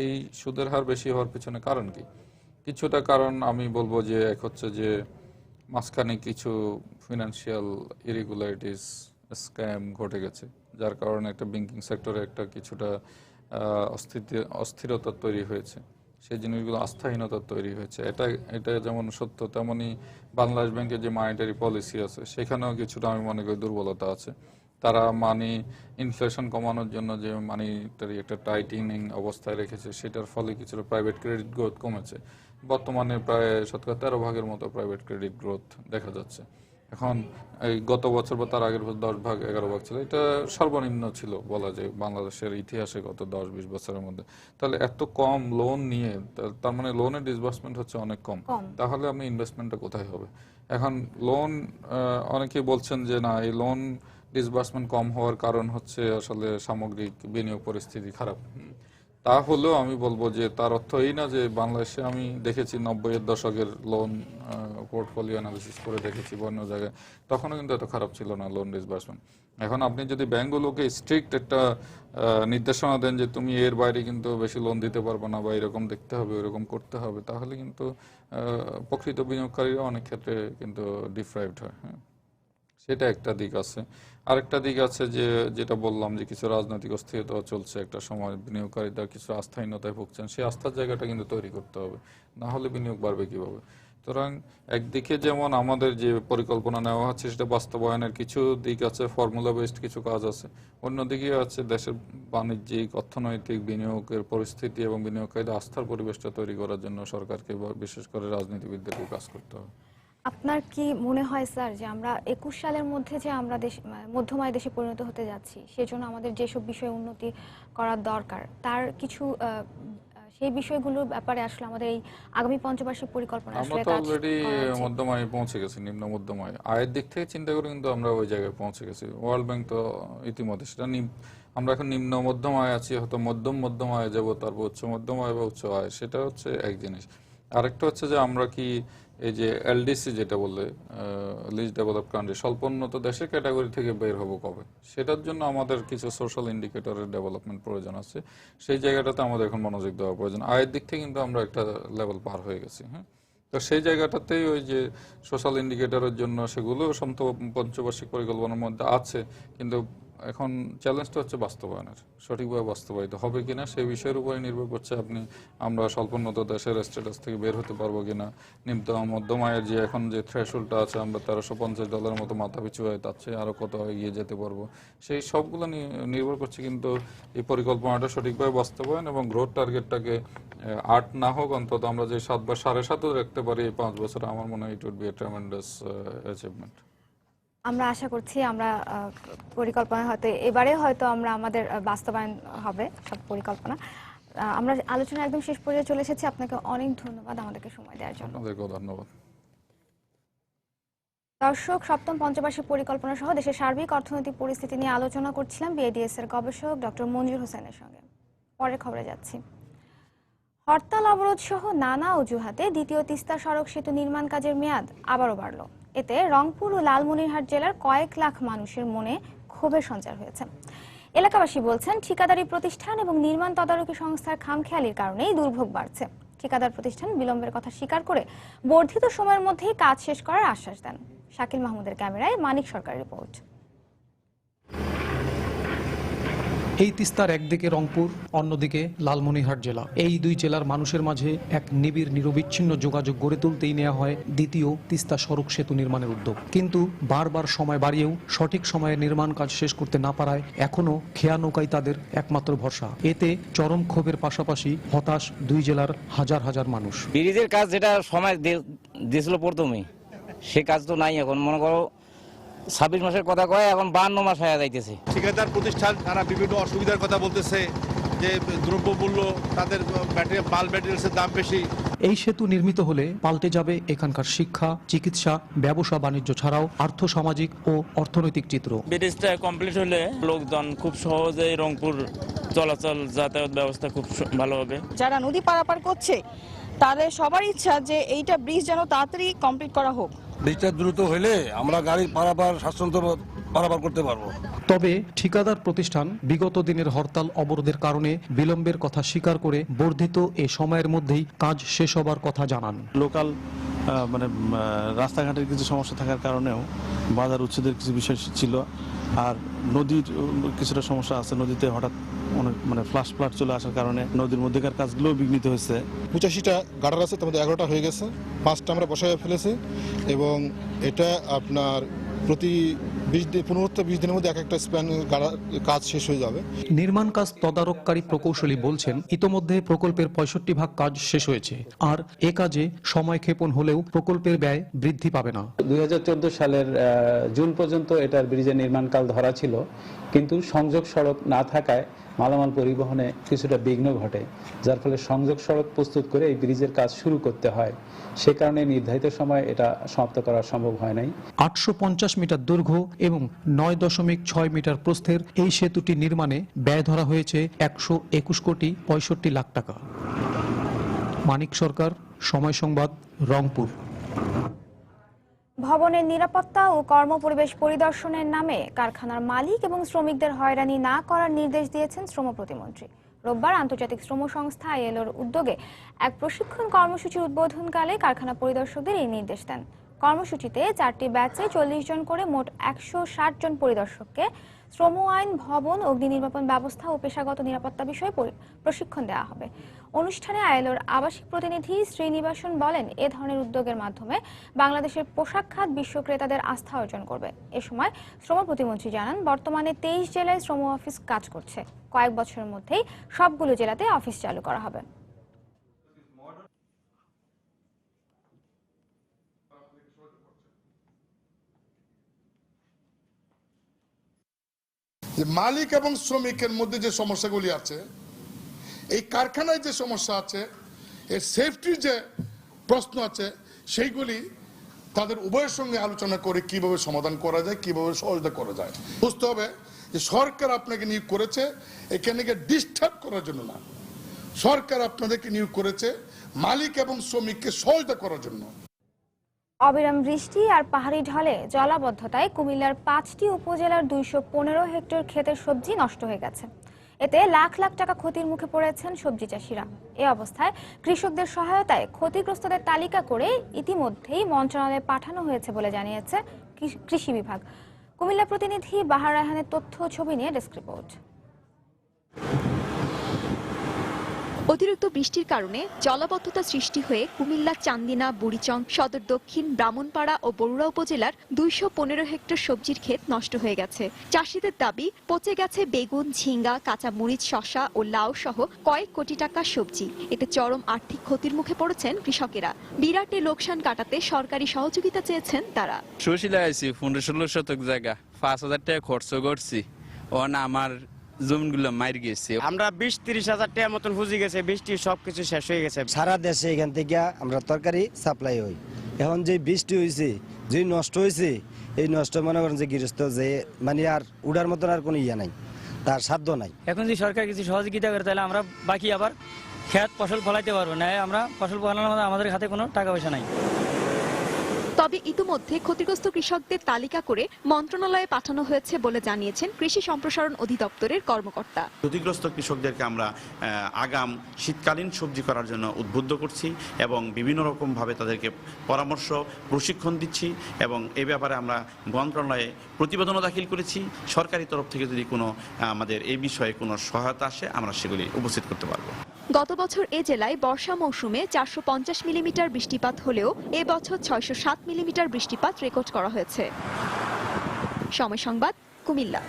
এই সুদের হার বেশি হওয়ার পিছনে কারণ কি? কিছুটা কারণ আমি বলবো যে, এক হচ্ছে যে মাঝখানে কিছু ফিনান্সিয়াল ইরেগুলারিটিস, স্ক্যাম ঘটে গেছে, যার কারণে একটা ব্যাংকিং সেক্টরে একটা কিছুটা অস্থিরতা তৈরি হয়েছে। সেই জিনিসগুলো আস্থাহীনতা তৈরি হয়েছে। এটা যেমন সত্য, তেমনি বাংলাদেশ ব্যাংকের যে মনিটারি পলিসি আছে, সেখানেও কিছুটা আমি মনে করি দুর্বলতা আছে। তারা ইনফ্লেশন কমানোর জন্য যে মানিটারি একটা টাইটেনিং অবস্থায় রেখেছে, সেটার ফলে কিছুটা প্রাইভেট ক্রেডিট গ্রোথ কমেছে। বর্তমানে প্রায় 13% মতো প্রাইভেট ক্রেডিট গ্রোথ দেখা যাচ্ছে। এখন এই গত বছর বা তার আগের বছর 10 ভাগ 11 ভাগ ছিল, এটা সর্বনিম্ন ছিল বলা যায় বাংলাদেশের ইতিহাসে গত 10-20 বছরের মধ্যে। তাহলে এত কম লোন নিয়ে, তার মানে লোনের ডিসবার্সমেন্ট হচ্ছে অনেক কম, তাহলে আপনি ইনভেস্টমেন্টটা কোথায় হবে? এখন লোন অনেকেই বলছেন যে না, এই লোন ডিসবার্সমেন্ট কম হওয়ার কারণ হচ্ছে আসলে সামগ্রিক বিনিয়োগ পরিস্থিতি খারাপ। তা হলেও আমি বলবো যে তার অর্থ এই না যে বাংলাদেশে, আমি দেখেছি 90-এর দশকের লোন পোর্টফোলিও অ্যানালিসিস করে দেখেছি অন্য জায়গায়, তখনও কিন্তু এত খারাপ ছিল না লোন ডিসবার্সমেন্ট। এখন আপনি যদি ব্যাংকগুলোকে স্ট্রিক্ট একটা নির্দেশনা দেন যে তুমি এর বাইরে কিন্তু বেশি লোন দিতে পারবে না বা এরকম দেখতে হবে, এরকম করতে হবে, তাহলে কিন্তু প্রকৃত বিনিয়োগকারীরা অনেক ক্ষেত্রে কিন্তু ডিপ্রাইভড হয়। হ্যাঁ, সেটা একটা দিক আছে। আরেকটা দিক আছে যে, যেটা বললাম যে কিছু রাজনৈতিক অস্থিরতা চলছে একটা সময়, বিনিয়োগকারীরা কিছু আস্থাহীনতায় ভুগছেন, সেই আস্থার জায়গাটা কিন্তু তৈরি করতে হবে, না হলে বিনিয়োগ বাড়বে কিভাবে? সুতরাং একদিকে যেমন আমাদের যে পরিকল্পনা নেওয়া হচ্ছে সেটা বাস্তবায়নের কিছু দিক আছে, ফর্মুলা বেসড কিছু কাজ আছে, অন্যদিকে আছে দেশের বাণিজ্যিক অর্থনৈতিক বিনিয়োগের পরিস্থিতি এবং বিনিয়োগকারীদের আস্থার পরিবেশটা তৈরি করার জন্য সরকারকে বিশেষ করে রাজনীতিবিদদেরকে কাজ করতে হবে। আপনার কি মনে হয় স্যার যে আমরা 21 সালের মধ্যে যে আমরা মধ্যম আয়ের দেশে পরিণত হতে যাচ্ছি, সেজন্য আমাদের যেসব বিষয়ে উন্নতি করার দরকার, তার কিছু সেই বিষয়গুলোর ব্যাপারে আসলে আমাদের এই আগামী পঞ্চবার্ষিক পরিকল্পনা আমরা আসলে তো কাজ অলরেডি করা উচিত? মধ্যম আয়ে পৌঁছে গেছি, নিম্ন মধ্যম আয় আয়ের দিক থেকে চিন্তা করে কিন্তু আমরা ওই জায়গায় পৌঁছে গেছি। ওয়ার্ল্ড ব্যাংক তো ইতিমধ্যে সেটা আমরা এখন নিম্ন মধ্যম আয় আছি, হয়তো মধ্যম আয় যাবো, তারপর উচ্চ মধ্যম আয় বা উচ্চ আয়, সেটা হচ্ছে এক জিনিস। আরেকটা হচ্ছে যে আমরা কি এই যে এলডিসি যেটা বলে লিস্ট ডেভেলপ কান্ট্রি, স্বল্পোন্নত দেশের ক্যাটাগরি থেকে বের হবো কবে, সেটার জন্য আমাদের কিছু সোশ্যাল ইন্ডিকেটরের ডেভেলপমেন্ট প্রয়োজন আছে। সেই জায়গাটাতে আমাদের এখন মনোযোগ দেওয়া প্রয়োজন। আয়ের দিক থেকে কিন্তু আমরা একটা লেভেল পার হয়ে গেছি। হ্যাঁ, তো সেই জায়গাটাতেই ওই যে সোশ্যাল ইন্ডিকেটরের জন্য সেগুলো পঞ্চবার্ষিক পরিকল্পনার মধ্যে আছে, কিন্তু এখন চ্যালেঞ্জটা হচ্ছে বাস্তবায়নের, সঠিকভাবে বাস্তবায়িত হবে কিনা সেই বিষয়ের উপরে নির্ভর করছে আমরা স্বল্পোন্নত দেশের স্ট্যাটাস থেকে বের হতে পারবো কিনা। নিম্ন মধ্যম আয়ের যে এখন যে থ্রেশহোল্ডটা আছে, আমরা $1350 মতো মাথা পিছু হয়, তার চেয়ে আরো কত এগিয়ে যেতে পারবো, সেই সবগুলো নির্ভর করছে কিন্তু এই পরিকল্পনাটা সঠিকভাবে বাস্তবায়ন এবং গ্রোথ টার্গেটটাকে 8 না হোক, অন্তত আমরা যে 7 বা 7.5 রাখতে পারি এই 5 বছরে, আমার মনে হয় it would be a tremendous achievement. আমরা আশা করছি আমরা পরিকল্পনা এবারে হয়তো আমাদের বাস্তবায়ন হবে সব পরিকল্পনা। আমরা আলোচনা একদম শেষ পর্যায়ে চলে এসেছি। আপনাকে অনেক ধন্যবাদ আমাদেরকে সময় দেওয়ার জন্য। আপনাদেরকেও ধন্যবাদ। দর্শক, সপ্তম পঞ্চবার্ষিক পরিকল্পনা সহ দেশের সার্বিক অর্থনৈতিক পরিস্থিতি নিয়ে আলোচনা করছিলাম বিআইডিএস এর গবেষক ডক্টর মঞ্জুর হোসেনের সঙ্গে। পরের খবরে যাচ্ছি। হরতাল অবরোধ সহ নানা অজুহাতে দ্বিতীয় তিস্তা সড়ক সেতু নির্মাণ কাজের মেয়াদ আবারও বাড়ল। এতে রংপুর ও লালমনিরহাট জেলার কয়েক লাখ মানুষের মনে ক্ষোভের সঞ্চার হয়েছে। এলাকাবাসী বলছেন, ঠিকাদারি প্রতিষ্ঠান এবং নির্মাণ তদারকি সংস্থার খামখেয়ালির কারণেই দুর্ভোগ বাড়ছে। ঠিকাদার প্রতিষ্ঠান বিলম্বের কথা স্বীকার করে বর্ধিত সময়ের মধ্যেই কাজ শেষ করার আশ্বাস দেন। শাকিল মাহমুদের ক্যামেরায় মানিক সরকারের রিপোর্ট। এই তিস্তার একদিকে রংপুর, অন্যদিকে লালমনিরহাট জেলা। এই দুই জেলার মানুষের মাঝে এক নিবিড় নিরবিচ্ছিন্ন যোগাযোগ গড়ে তুলতেই নেওয়া হয় দ্বিতীয় তিস্তা সড়ক সেতু নির্মাণের উদ্যোগ। কিন্তু বারবার সময় বাড়িয়েও সঠিক সময়ে নির্মাণ কাজ শেষ করতে না পারায় এখনো খেয়া নৌকাই তাদের একমাত্র ভরসা। এতে চরম ক্ষোভের পাশাপাশি হতাশ দুই জেলার হাজার হাজার মানুষ। ব্রিজের কাজ যেটা সময় দিয়েছিল প্রথমেই, সে কাজ তো নাই। এখন মনে করো 26 মাসের কথা কয়, এখন 52 মাস হয়ে যাইতেছে। ঠিকাদার প্রতিষ্ঠান তারা বিভিন্ন অসুবিধার কথা বলতেছে, যে দ্রব্যমূল্য, তাদের বাল্ক ম্যাটেরিয়ালসের দাম বেশি। এই সেতু নির্মিত হলে পাল্টে যাবে এখানকার শিক্ষা, চিকিৎসা, ব্যবসা বাণিজ্য ছাড়াও আর্থসামাজিক ও অর্থনৈতিক চিত্র। ব্রিজটা কমপ্লিট হলে লোকজন খুব সহজেই রংপুর চলাচল যাতায়াত ব্যবস্থা খুব ভালো হবে। যারা নদী পারাপার করছে তাদের সবার ইচ্ছা যে এইটা ব্রিজ যেন তাড়াতাড়ি কমপ্লিট করা হোক। ব্রিজটা দ্রুত হলে আমরা গাড়ি পারাপার স্বাচ্ছন্দ্য পারাপার করতে পারবো। তবে ঠিকাদার প্রতিষ্ঠান বিগত দিনের হরতাল অবরোধের কারণে বিলম্বের কথা স্বীকার করে বর্ধিত এ সময়ের মধ্যেই কাজ শেষ হবার কথা জানান। লোকাল রাস্তাঘাটের কিছু সমস্যা থাকার কারণেও বাজার উচ্ছেদের কিছু বিষয় ছিল, আর নদীর কিছুটা সমস্যা আছে। নদীতে হঠাৎ অনেক ফ্লাড চলে আসার কারণে নদীর মধ্যেকার কাজগুলো বিঘ্নিত হয়েছে। 85টা গাটার আছে, তার মধ্যে 11টা হয়ে গেছে, 5টা আমরা বসায় ফেলেছি এবং এটা আপনার প্রতি 15-20 দিনের মধ্যে এক একটা স্প্যান কাজ শেষ হয়ে যাবে। নির্মাণ কাজ তদারককারী প্রকৌশলী বলছেন ইতোমধ্যে প্রকল্পের 65% কাজ শেষ হয়েছে, আর এ কাজে সময় ক্ষেপণ হলেও প্রকল্পের ব্যয় বৃদ্ধি পাবে না। 2014 সালের জুন পর্যন্ত এটার ব্রিজের নির্মাণকাল ধরা ছিল, কিন্তু সংযোগ সড়ক না থাকায় মালামাল পরিবহনে কিছুটা বিঘ্ন ঘটে, যার ফলে সংযোগ সড়ক প্রস্তুত করে এই ব্রিজের কাজ শুরু করতে হয়। সে কারণে নির্ধারিত সময় এটা সমাপ্ত করা সম্ভব হয় নাই। 850 মিটার দৈর্ঘ্য এবং 9.6 মিটার প্রস্থের এই সেতুটি নির্মাণে ব্যয় ধরা হয়েছে 121 কোটি 65 লাখ টাকা। মানিক সরকার, সময় সংবাদ, রংপুর। ভবনের নিরাপত্তা ও কর্মপরিবেশ পরিদর্শনের নামে কারখানার মালিক এবং শ্রমিকদের হয়রানি না করার নির্দেশ দিয়েছেন শ্রম প্রতিমন্ত্রী। রোববার আন্তর্জাতিক শ্রম সংস্থা ILOর উদ্যোগে এক প্রশিক্ষণ কর্মসূচির উদ্বোধনকালে কারখানা পরিদর্শকদের এই নির্দেশ দেন। কর্মসূচিতে 4টি ব্যাচে 40 জন করে মোট 160 জন পরিদর্শককে শ্রম আইন, ভবন, অগ্নি নির্বাপন ব্যবস্থা ও পেশাগত নিরাপত্তা বিষয়ে প্রশিক্ষণ দেওয়া হবে। অনুষ্ঠানে ILOর আবাসিক প্রতিনিধি শ্রীনিবাসন বলেন, এ ধরনের উদ্যোগের মাধ্যমে বাংলাদেশের পোশাক খাত বিশ্ব ক্রেতাদের আস্থা অর্জন করবে। এ সময় শ্রম প্রতিমন্ত্রী জানান, বর্তমানে 23 জেলায় শ্রম অফিস কাজ করছে। কয়েক বছরের মধ্যেই সবগুলো জেলাতে অফিস চালু করা হবে। যে মালিক এবং শ্রমিকের মধ্যে যে সমস্যাগুলি আছে, এই কারখানায় যে সমস্যা আছে, এর সেফটির যে প্রশ্ন আছে, সেইগুলি তাদের উভয়ের সঙ্গে আলোচনা করে কিভাবে সমাধান করা যায়, কিভাবে সহযোগিতা করা যায়। বুঝতে হবে যে সরকার আপনাকে নিয়োগ করেছে এখানে ডিস্টার্ব করার জন্য না, সরকার আপনাদেরকে নিয়োগ করেছে মালিক এবং শ্রমিককে সহযোগিতা করার জন্য। অবিরাম বৃষ্টি আর পাহাড়ি ঢলে জলাবদ্ধতায় কুমিল্লার 5টি উপজেলার 215 হেক্টর ক্ষেতের সবজি নষ্ট হয়ে গেছে। এতে লাখ লাখ টাকা ক্ষতির মুখে পড়েছেন সবজি চাষিরা। এ অবস্থায় কৃষকদের সহায়তায় ক্ষতিগ্রস্তদের তালিকা করে ইতিমধ্যেই মন্ত্রণালয়ে পাঠানো হয়েছে বলে জানিয়েছে কৃষি বিভাগ। কুমিল্লা প্রতিনিধি বাহার রায়হানের তথ্য ছবি নিয়ে ডেস্ক রিপোর্ট। অতিরিক্ত বৃষ্টির কারণে জলাবদ্ধতা সৃষ্টি হয়ে কুমিল্লা, চান্দিনা, বুড়িচং, সদর দক্ষিণ, ব্রাহ্মণপাড়া ও বরুড়া উপজেলার 215 হেক্টর সবজির ক্ষেত নষ্ট হয়ে গেছে। চাষিদের দাবি, পচে গেছে বেগুন, ঝিঙ্গা, কাঁচা মরিচ, শসা ও লাউ সহ কয়েক কোটি টাকার সবজি। এতে চরম আর্থিক ক্ষতির মুখে পড়েছেন কৃষকেরা। বিরাট এই লোকসান কাটাতে সরকারি সহযোগিতা চেয়েছেন তারা। শশী লাগাইছি 15-16 শতক জায়গা, 5000 টাকা খরচ করছি। ও না আমার জমিগুলো মার গেছে। আমরা 20-30 হাজার টাকার মতন ফুজি গেছে, বৃষ্টি সবকিছু শেষ হয়ে গেছে। সারা দেশে এখান থেকে আমরা তরকারি সাপ্লাই হই। এখন যে বৃষ্টি হয়েছে, যে নষ্ট হয়েছে, এই নষ্ট মনে করেন যে গৃহস্থ যে মানে আর উড়ার মতন আর কোনো ইয়া নাই, তার সাধ্য নাই। এখন যদি সরকার কিছু সহযোগিতা করে তাহলে আমরা বাকি আবার ক্ষেত ফসল ফলাইতে পারবো না। আমরা ফসল ফলানোর মধ্যে আমাদের হাতে কোনো টাকা পয়সা নাই। তবে ইতিমধ্যে ক্ষতিগ্রস্ত কৃষকদের তালিকা করে মন্ত্রণালয়ে পাঠানো হয়েছে বলে জানিয়েছেন কৃষি সম্প্রসারণ অধিদপ্তরের কর্মকর্তা। ক্ষতিগ্রস্ত কৃষকদেরকে আমরা আগাম শীতকালীন সবজি করার জন্য উদ্বুদ্ধ করছি এবং বিভিন্ন রকমভাবে তাদেরকে পরামর্শ, প্রশিক্ষণ দিচ্ছি এবং এই ব্যাপারে আমরা মন্ত্রণালয়ে প্রতিবেদনও দাখিল করেছি। সরকারি তরফ থেকে যদি কোনো আমাদের এই বিষয়ে কোনো সহায়তা আসে, আমরা সেগুলি উপস্থিত করতে পারবো। গত বছর এ জেলায় বর্ষা মৌসুমে 450 মিলিমিটার বৃষ্টিপাত হলেও এ বছর 607 মিলিমিটার বৃষ্টিপাত রেকর্ড করা হয়েছে। সময় সংবাদ, কুমিল্লা।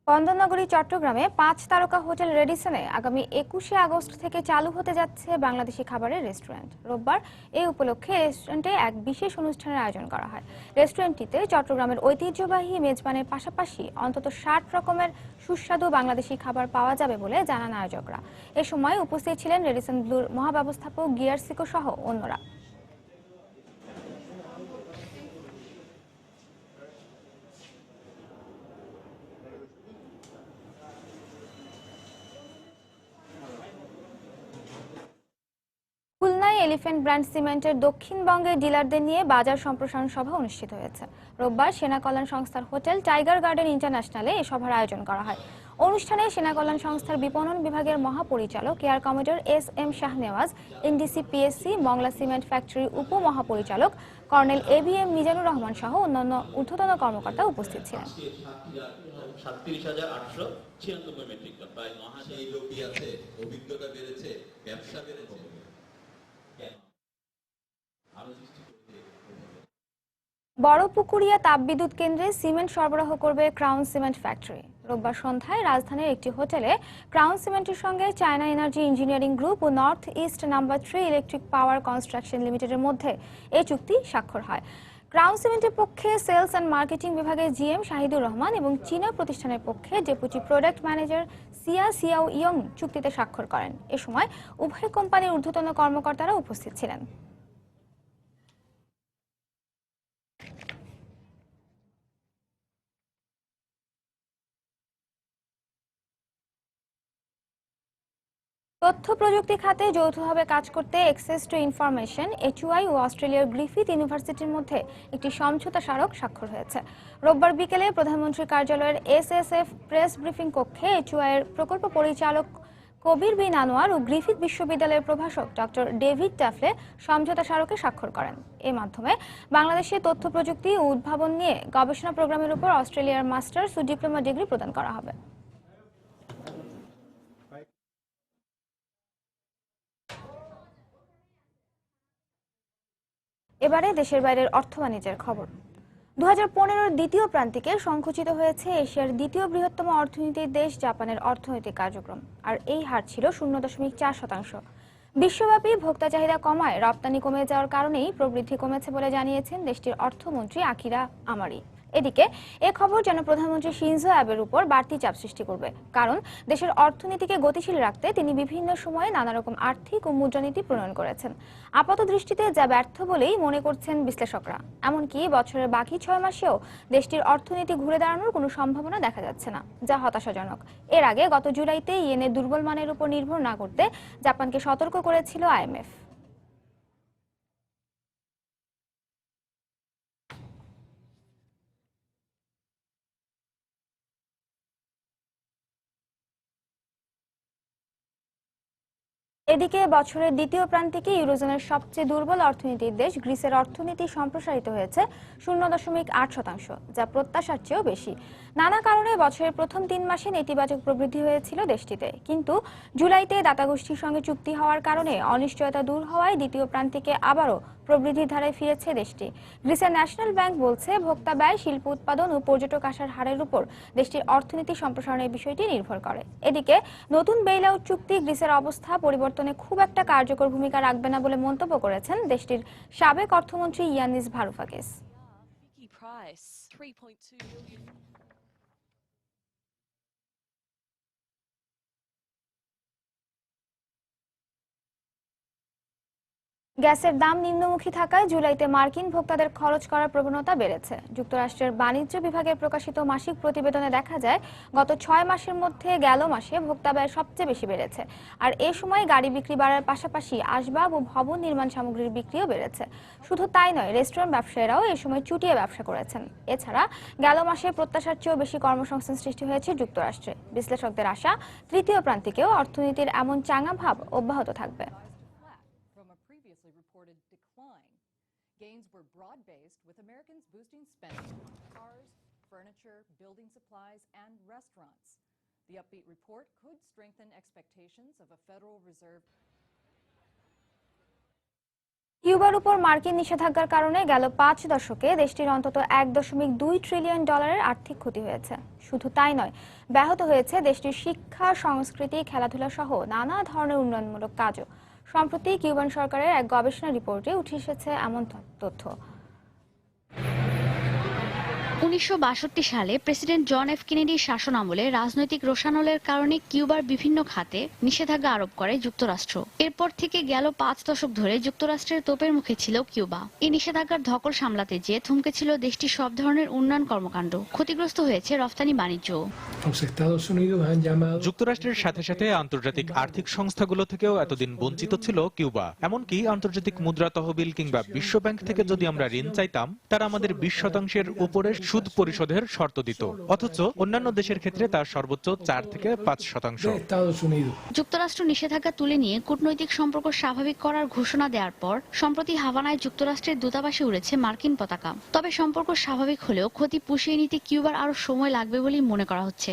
বন্দরনগরী চট্টগ্রামে 5 তারকা হোটেল রেডিসনে আগামী 21শে আগস্ট থেকে চালু হতে যাচ্ছে বাংলাদেশি খাবারের রেস্টুরেন্ট। রোববার এই উপলক্ষে রেস্টুরেন্টে এক বিশেষ অনুষ্ঠানের আয়োজন করা হয়। রেস্টুরেন্টটিতে চট্টগ্রামের ঐতিহ্যবাহী মেজবানের পাশাপাশি অন্তত 60 রকমের সুস্বাদু বাংলাদেশি খাবার পাওয়া যাবে বলে জানান আয়োজকরা। এ সময় উপস্থিত ছিলেন রেডিসন ব্লুর মহাব্যবস্থাপক গিয়ার সিকো সহ অন্যরা। খুলনায় এলিফ্যান্ট ব্র্যান্ড সিমেন্টের দক্ষিণবঙ্গের ডিলারদের নিয়ে বাজার সম্প্রসারণ সভা অনুষ্ঠিত হয়েছে। রোববার সেনা কল্যাণ সংস্থার হোটেল টাইগার গার্ডেন ইন্টারন্যাশনালে এই সভার আয়োজন করা হয়। অনুষ্ঠানে সেনা কল্যাণ সংস্থার বিপণন বিভাগের মহাপরিচালক air commodore SM Shahnewaz, NDC PSC Mongla cement factory উপমহাপরিচালক কর্নেল ABM মিজানুর রহমান সহ অন্যান্য ঊর্ধ্বতন কর্মকর্তা উপস্থিত ছিলেন। বড়পুকুরিয়া তাপবিদ্যুৎ কেন্দ্রে সিমেন্ট সরবরাহ করবে ক্রাউন সিমেন্ট ফ্যাক্টরি। রোববার সন্ধ্যায় রাজধানীর একটি হোটেলে ক্রাউন সিমেন্টের সঙ্গে চায়না এনার্জি ইঞ্জিনিয়ারিং গ্রুপ ও north east number 3 electric power construction লিমিটেডের মধ্যে এই চুক্তি স্বাক্ষর হয়। ক্রাউন সিমেন্টের পক্ষে সেলস অ্যান্ড মার্কেটিং বিভাগের জিএম শাহিদুর রহমান এবং চীনা প্রতিষ্ঠানের পক্ষে deputy product manager Xiao Yong চুক্তিতে স্বাক্ষর করেন। এ সময় উভয় কোম্পানির ঊর্ধ্বতন কর্মকর্তারা উপস্থিত ছিলেন। তথ্য প্রযুক্তি খাতে যৌথভাবে কাজ করতে অ্যাক্সেস টু ইনফরমেশন HUI ও অস্ট্রেলিয়ার গ্রিফিথ ইউনিভার্সিটির মধ্যে একটি সমঝোতা স্মারক স্বাক্ষর হয়েছে। রোববার বিকেলে প্রধানমন্ত্রীর কার্যালয়ের SSF প্রেস ব্রিফিং কক্ষে HUI এর প্রকল্প পরিচালক কবির বিন আনোয়ার ও গ্রিফিথ বিশ্ববিদ্যালয়ের প্রভাষক ডক্টর ডেভিড ট্যাফলে সমঝোতা স্মারকে স্বাক্ষর করেন। এর মাধ্যমে বাংলাদেশে তথ্য প্রযুক্তি ও উদ্ভাবন নিয়ে গবেষণা প্রোগ্রামের উপর অস্ট্রেলিয়ার মাস্টার্স ও ডিপ্লোমা ডিগ্রি প্রদান করা হবে। এবারে দেশের বাইরের অর্থ বাণিজ্যের খবর। 2015-র দ্বিতীয় প্রান্তিকে সংকুচিত হয়েছে এশিয়ার দ্বিতীয় বৃহত্তম অর্থনীতির দেশ জাপানের অর্থনৈতিক কার্যক্রম, আর এই হার ছিল 0.4%। বিশ্বব্যাপী ভোক্তা চাহিদা কমায় রপ্তানি কমে যাওয়ার কারণেই প্রবৃদ্ধি কমেছে বলে জানিয়েছেন দেশটির অর্থমন্ত্রী আকিরা আমারি। এদিকে এ খবর যেন প্রধানমন্ত্রী শিনজো অ্যাবের উপর বাড়তি চাপ সৃষ্টি করবে, কারণ দেশের অর্থনীতিকে গতিশীল রাখতে তিনি বিভিন্ন সময়ে নানা রকম আর্থিক ও মুদ্রানীতি প্রণয়ন করেছেন। আপাত দৃষ্টিতে যা ব্যর্থ বলেই মনে করছেন বিশ্লেষকরা। এমনকি বছরের বাকি 6 মাসেও দেশটির অর্থনীতি ঘুরে দাঁড়ানোর কোনো সম্ভাবনা দেখা যাচ্ছে না, যা হতাশাজনক। এর আগে গত জুলাইতে ইয়েনের দুর্বল মানের উপর নির্ভর না করতে জাপানকে সতর্ক করেছিল IMF। এদিকে বছরের দ্বিতীয় প্রান্তিকে ইউরোজোনের সবচেয়ে দুর্বল অর্থনীতির দেশ গ্রিসের অর্থনীতি সম্প্রসারিত হয়েছে 0.8%, যা প্রত্যাশার চেয়েও বেশি। নানা কারণে বছরের প্রথম 3 মাসে নেতিবাচক প্রবৃদ্ধি হয়েছিল দেশটিতে, কিন্তু জুলাইতে দাতা গোষ্ঠীর সঙ্গে চুক্তি হওয়ার কারণে অনিশ্চয়তা দূর হওয়ায় দ্বিতীয় প্রান্তিকে আবারও প্রবৃদ্ধির ধারায় ফিরেছে দেশটি। গ্রিসের ন্যাশনাল ব্যাংক বলছে ভোক্তা ব্যয়, শিল্প উৎপাদন ও পর্যটক আসার হারের উপর দেশটির অর্থনীতি সম্প্রসারণের বিষয়টি নির্ভর করে। এদিকে নতুন বেইল আউট চুক্তি গ্রিসের অবস্থা পরিবর্তনে খুব একটা কার্যকর ভূমিকা রাখবে না বলে মন্তব্য করেছেন দেশটির সাবেক অর্থমন্ত্রী ইয়ানিস ভারুফাকিস। গ্যাসের দাম নিম্নমুখী থাকায় জুলাইতে মার্কিন ভোক্তাদের খরচ করার প্রবণতা বেড়েছে। যুক্তরাষ্ট্রের বাণিজ্য বিভাগের প্রকাশিত মাসিক প্রতিবেদনে দেখা যায় গত 6 মাসের মধ্যে গেল মাসে ভোক্তা ব্যয় সবচেয়ে বেশি বেড়েছে, আর এ সময় গাড়ি বিক্রি বাড়ার পাশাপাশি আসবাব ও ভবন নির্মাণ সামগ্রীর বিক্রিও বেড়েছে। শুধু তাই নয়, রেস্টুরেন্ট ব্যবসায়ীরাও এই সময় চুটিয়ে ব্যবসা করেছেন। এছাড়া গেল মাসে প্রত্যাশার চেয়েও বেশি কর্মসংস্থান সৃষ্টি হয়েছে যুক্তরাষ্ট্রে। বিশ্লেষকদের আশা, তৃতীয় প্রান্তিকেও অর্থনীতির এমন চাঙা ভাব অব্যাহত থাকবে। Gains were broad-based, with Americans boosting spending on cars, furniture, building supplies, and restaurants. The upbeat report could strengthen expectations of a Federal Reserve. কিউবার উপর মার্কিন নিষেধাজ্ঞার কারণে গেল 5 দশকে দেশটির অন্তত $1.2 ট্রিলিয়ন আর্থিক ক্ষতি হয়েছে। শুধু তাই নয়, ব্যাহত হয়েছে দেশটির শিক্ষা, সংস্কৃতি, খেলাধুলা সহ নানা ধরনের উন্নয়নমূলক কাজও। সম্প্রতি কিউবান সরকারের এক গবেষণা রিপোর্টে উঠে এসেছে এমন তথ্য। 1962 সালে প্রেসিডেন্ট জন এফ কেনেডির শাসনামলে রাজনৈতিক রোষানলের কারণে কিউবার বিভিন্ন খাতে নিষেধাজ্ঞা আরোপ করে যুক্তরাষ্ট্র। এরপর থেকে গেল 5 দশক ধরে যুক্তরাষ্ট্রের তোপের মুখে ছিল কিউবা। এই নিষেধাজ্ঞার ধকল সামলাতে যেয়ে থমকে ছিল দেশটির সব ধরনের উন্নয়ন কর্মকাণ্ড। ক্ষতিগ্রস্ত হয়েছে রফতানি বাণিজ্য। যুক্তরাষ্ট্রের সাথে সাথে আন্তর্জাতিক আর্থিক সংস্থাগুলো থেকেও এতদিন বঞ্চিত ছিল কিউবা। এমনকি আন্তর্জাতিক মুদ্রা তহবিল কিংবা বিশ্বব্যাংক থেকে যদি আমরা ঋণ চাইতাম, তারা আমাদের 20% উপরে সুদ পরিশোধের শর্ত দিত, অথচ অন্যান্য দেশের ক্ষেত্রে তা সর্বোচ্চ 4 থেকে 5%। যুক্তরাষ্ট্র নিষেধাজ্ঞা তুলে নিয়ে কূটনৈতিক সম্পর্ক স্বাভাবিক করার ঘোষণা দেওয়ার পর সম্প্রতি হাভানায় যুক্তরাষ্ট্রের দূতাবাসে উড়েছে মার্কিন পতাকা। তবে সম্পর্ক স্বাভাবিক হলেও ক্ষতি পুষিয়ে নিতে কিউবার আরো সময় লাগবে বলেই মনে করা হচ্ছে।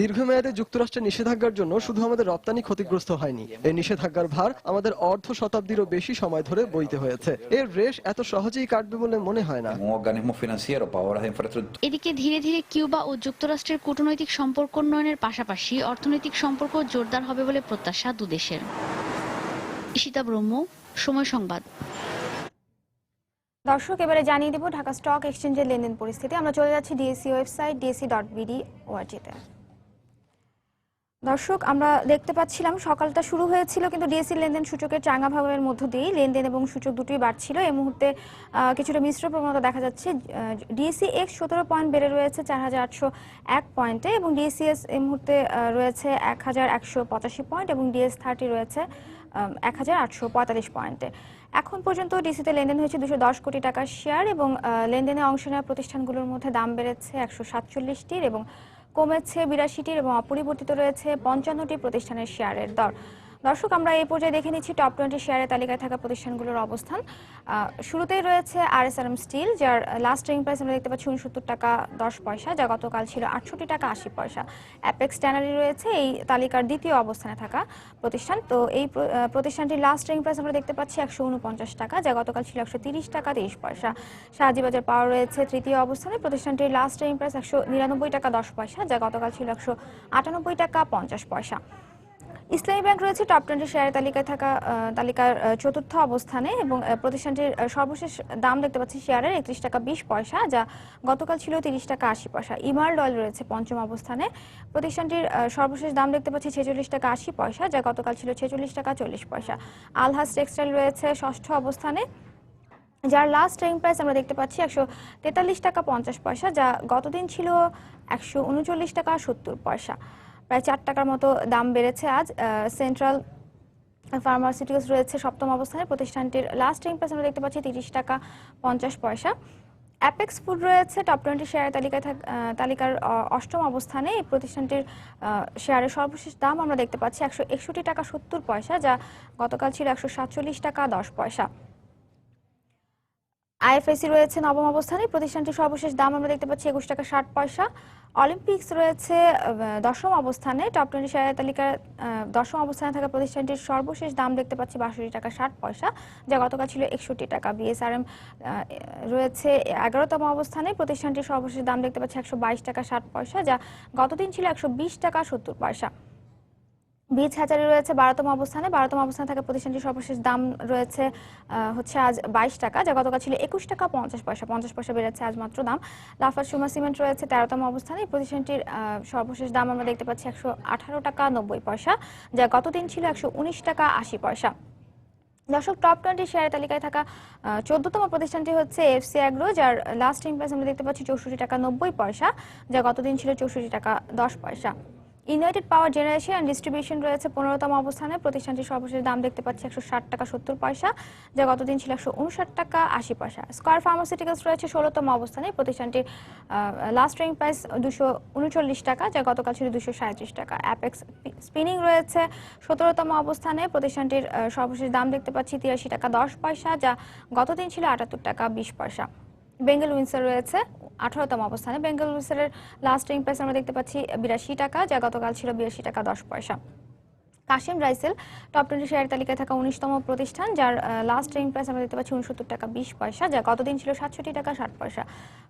দীর্ঘমেয়াদে যুক্তরাষ্ট্রের নিষেধাজ্ঞার জন্য শুধু আমাদের রপ্তানি ক্ষতিগ্রস্ত হয়নি, এই নিষেধাজ্ঞার ভার আমাদের অর্ধ শতাব্দীরও বেশি সময় ধরে বইতে হয়েছে। এর রেশ এত সহজেই কাটবে বলে মনে হয় না। এদিকে ধীরে ধীরে কিউবা ও যুক্তরাষ্ট্রের কূটনৈতিক সম্পর্ক উন্নয়নের পাশাপাশি অর্থনৈতিক সম্পর্ক জোরদার হবে বলে প্রত্যাশা দুদেশের। ঈশিতা ব্রহ্ম, সময় সংবাদ। দর্শক, এবারে জানিয়ে দেব ঢাকা স্টক এক্সচেঞ্জের লেনদেন পরিস্থিতি। আমরা চলে যাচ্ছি ডিএসসি ওয়েবসাইট dse.bd.org-তে। দর্শক, আমরা দেখতে পাচ্ছিলাম সকালটা শুরু হয়েছিল কিন্তু ডিএসসি লেনদেন সূচকের চাঙ্গা ভাবের মধ্য দিয়েই লেনদেন এবং সূচক দুটোই বাড়ছিল। এই মুহূর্তে কিছুটা মিশ্র প্রবণতা দেখা যাচ্ছে। ডিএসসি এক্স 17 পয়েন্ট বেড়ে রয়েছে 4801 পয়েন্টে এবং ডিএসসিএস এই মুহূর্তে রয়েছে 1185 পয়েন্ট এবং ডিএস30 রয়েছে 1845 পয়েন্টে। এখন পর্যন্ত ডিসিতে লেনদেন হয়েছে 210 কোটি টাকার শেয়ার এবং লেনদেনে অংশ নেওয়া প্রতিষ্ঠানগুলোর মধ্যে দাম বেড়েছে 147টির এবং কমেছে 82টির এবং অপরিবর্তিত রয়েছে 55টি প্রতিষ্ঠানের শেয়ারের দর। দর্শক, আমরা এই পর্যায়ে দেখে নিচ্ছি টপ 20 শেয়ারের তালিকায় থাকা প্রতিষ্ঠানগুলোর অবস্থান। শুরুতেই রয়েছে আরএসআরএম স্টিল, যার লাস্ট ট্রেডিং প্রাইস আমরা দেখতে পাচ্ছি 69 টাকা 10 পয়সা, যা গতকাল ছিল 68 টাকা 80 পয়সা। অ্যাপেক্স ট্যানারি রয়েছে এই তালিকার দ্বিতীয় অবস্থানে থাকা প্রতিষ্ঠান। তো এই প্রতিষ্ঠানটির লাস্ট ট্রেডিং প্রাইস আমরা দেখতে পাচ্ছি 149 টাকা, যা গতকাল ছিল 130 টাকা 23 পয়সা। শাহজিবাজার পাওয়ার রয়েছে তৃতীয় অবস্থানে, প্রতিষ্ঠানটির লাস্ট ট্রেডিং প্রাইস 199 টাকা 10 পয়সা, যা গতকাল ছিল 198 টাকা 50 পয়সা। ইসলামী ব্যাংক রয়েছে টপ 20 শেয়ারের তালিকার চতুর্থ অবস্থানে এবং প্রতিষ্ঠানটির সর্বশেষ দাম দেখতে পাচ্ছি শেয়ারের 31 টাকা 20 পয়সা, যা গতকাল ছিল 30 টাকা 80 পয়সা। ইমার্ড অয়েল রয়েছে পঞ্চম অবস্থানে, প্রতিষ্ঠানটির সর্বশেষ দাম দেখতে পাচ্ছি 46 টাকা 80 পয়সা, যা গতকাল ছিল 46 টাকা 40 পয়সা। আলহাজ টেক্সটাইল রয়েছে ষষ্ঠ অবস্থানে, যার লাস্ট ট্রেডিং প্রাইস আমরা দেখতে পাচ্ছি 143 টাকা 50 পয়সা, যা গতদিন ছিল 139 টাকা 70 পয়সা। প্রায় 4 টাকার মতো দাম বেড়েছে আজ। সেন্ট্রাল ফার্মাসিউটিক্যালস রয়েছে সপ্তম অবস্থানে, প্রতিষ্ঠানটির লাস্ট ট্রেডিং প্রাইস আমরা দেখতে পাচ্ছি 30 টাকা 50 পয়সা। অ্যাপেক্স ফুড রয়েছে টপ 20 শেয়ারের তালিকার অষ্টম অবস্থানে, এই প্রতিষ্ঠানটির শেয়ারের সর্বশেষ দাম আমরা দেখতে পাচ্ছি 161 টাকা 70 পয়সা, যা গতকাল ছিল 147 টাকা 10 পয়সা। আইএফআইসি রয়েছে নবম অবস্থানে, প্রতিষ্ঠানটির সর্বশেষ দাম আমরা দেখতে পাচ্ছি 21 টাকা 60 পয়সা। অলিম্পিক্স রয়েছে দশম অবস্থানে, টপ 20 শেয়ারের তালিকার দশম অবস্থানে থাকা প্রতিষ্ঠানটির সর্বশেষ দাম দেখতে পাচ্ছি 62 টাকা 60 পয়সা, যা গতকাল ছিল 61 টাকা। বিএসআরএম রয়েছে 11তম অবস্থানে, প্রতিষ্ঠানটির সর্বশেষ দাম দেখতে পাচ্ছি 122 টাকা 60 পয়সা, যা গতদিন ছিল 120 টাকা 70 পয়সা। বীজ হ্যাচারি রয়েছে 12তম অবস্থানে, 12তম অবস্থানে থাকা প্রতিষ্ঠানটির সর্বশেষ দাম রয়েছে হচ্ছে আজ 22 টাকা, যা গতকাল ছিল 21 টাকা 50 পয়সা। 50 পয়সা বেড়েছে আজ মাত্র দাম। লাফার্জ সুমা সিমেন্ট রয়েছে 13তম অবস্থানে, প্রতিষ্ঠানটির সর্বশেষ দাম আমরা দেখতে পাচ্ছি 118 টাকা 90 পয়সা, যা গতদিন ছিল 119 টাকা 80 পয়সা। দর্শক, টপ 20 শেয়ারের তালিকায় থাকা 14তম প্রতিষ্ঠানটি হচ্ছে এফসি অ্যাগ্রো, যার লাস্ট ট্রেডিং প্রাইস আমরা দেখতে পাচ্ছি 64 টাকা 90 পয়সা, যা গতদিন ছিল 64 টাকা 10 পয়সা। United power generation and distribution রয়েছে 15তম অবস্থানে, প্রতিষ্ঠানটির সর্বশেষ দাম দেখতে পাচ্ছি 160 টাকা 70 পয়সা, যা গতদিন ছিল 159 টাকা 80 পয়সা। স্কয়ার ফার্মাসিউটিক্যালস রয়েছে 16তম অবস্থানে, প্রতিষ্ঠানটির লাস্ট ট্রেডিং প্রাইস 239 টাকা, যা গতকাল ছিল 237 টাকা। অ্যাপেক্স স্পিনিং রয়েছে 17তম অবস্থানে, প্রতিষ্ঠানটির সর্বশেষ দাম দেখতে পাচ্ছি 83 টাকা 10 পয়সা, যা গতদিন ছিল 78 টাকা 20 পয়সা। বেঙ্গল উইন্সার রয়েছে 18তম অবস্থানে, বেঙ্গল উইন্সারের লাস্ট ট্রেডিং প্রাইস আমরা দেখতে পাচ্ছি 82 টাকা, যা গতকাল ছিল 82 টাকা 10 পয়সা। কাশিম রাইসেল টপ 20 শেয়ারের তালিকায় থাকা 19তম প্রতিষ্ঠান, যার লাস্ট ট্রেডিং প্রাইস আমরা দেখতে পাচ্ছি 69 টাকা 20 পয়সা, যা গতদিন ছিল 67 টাকা 60 পয়সা।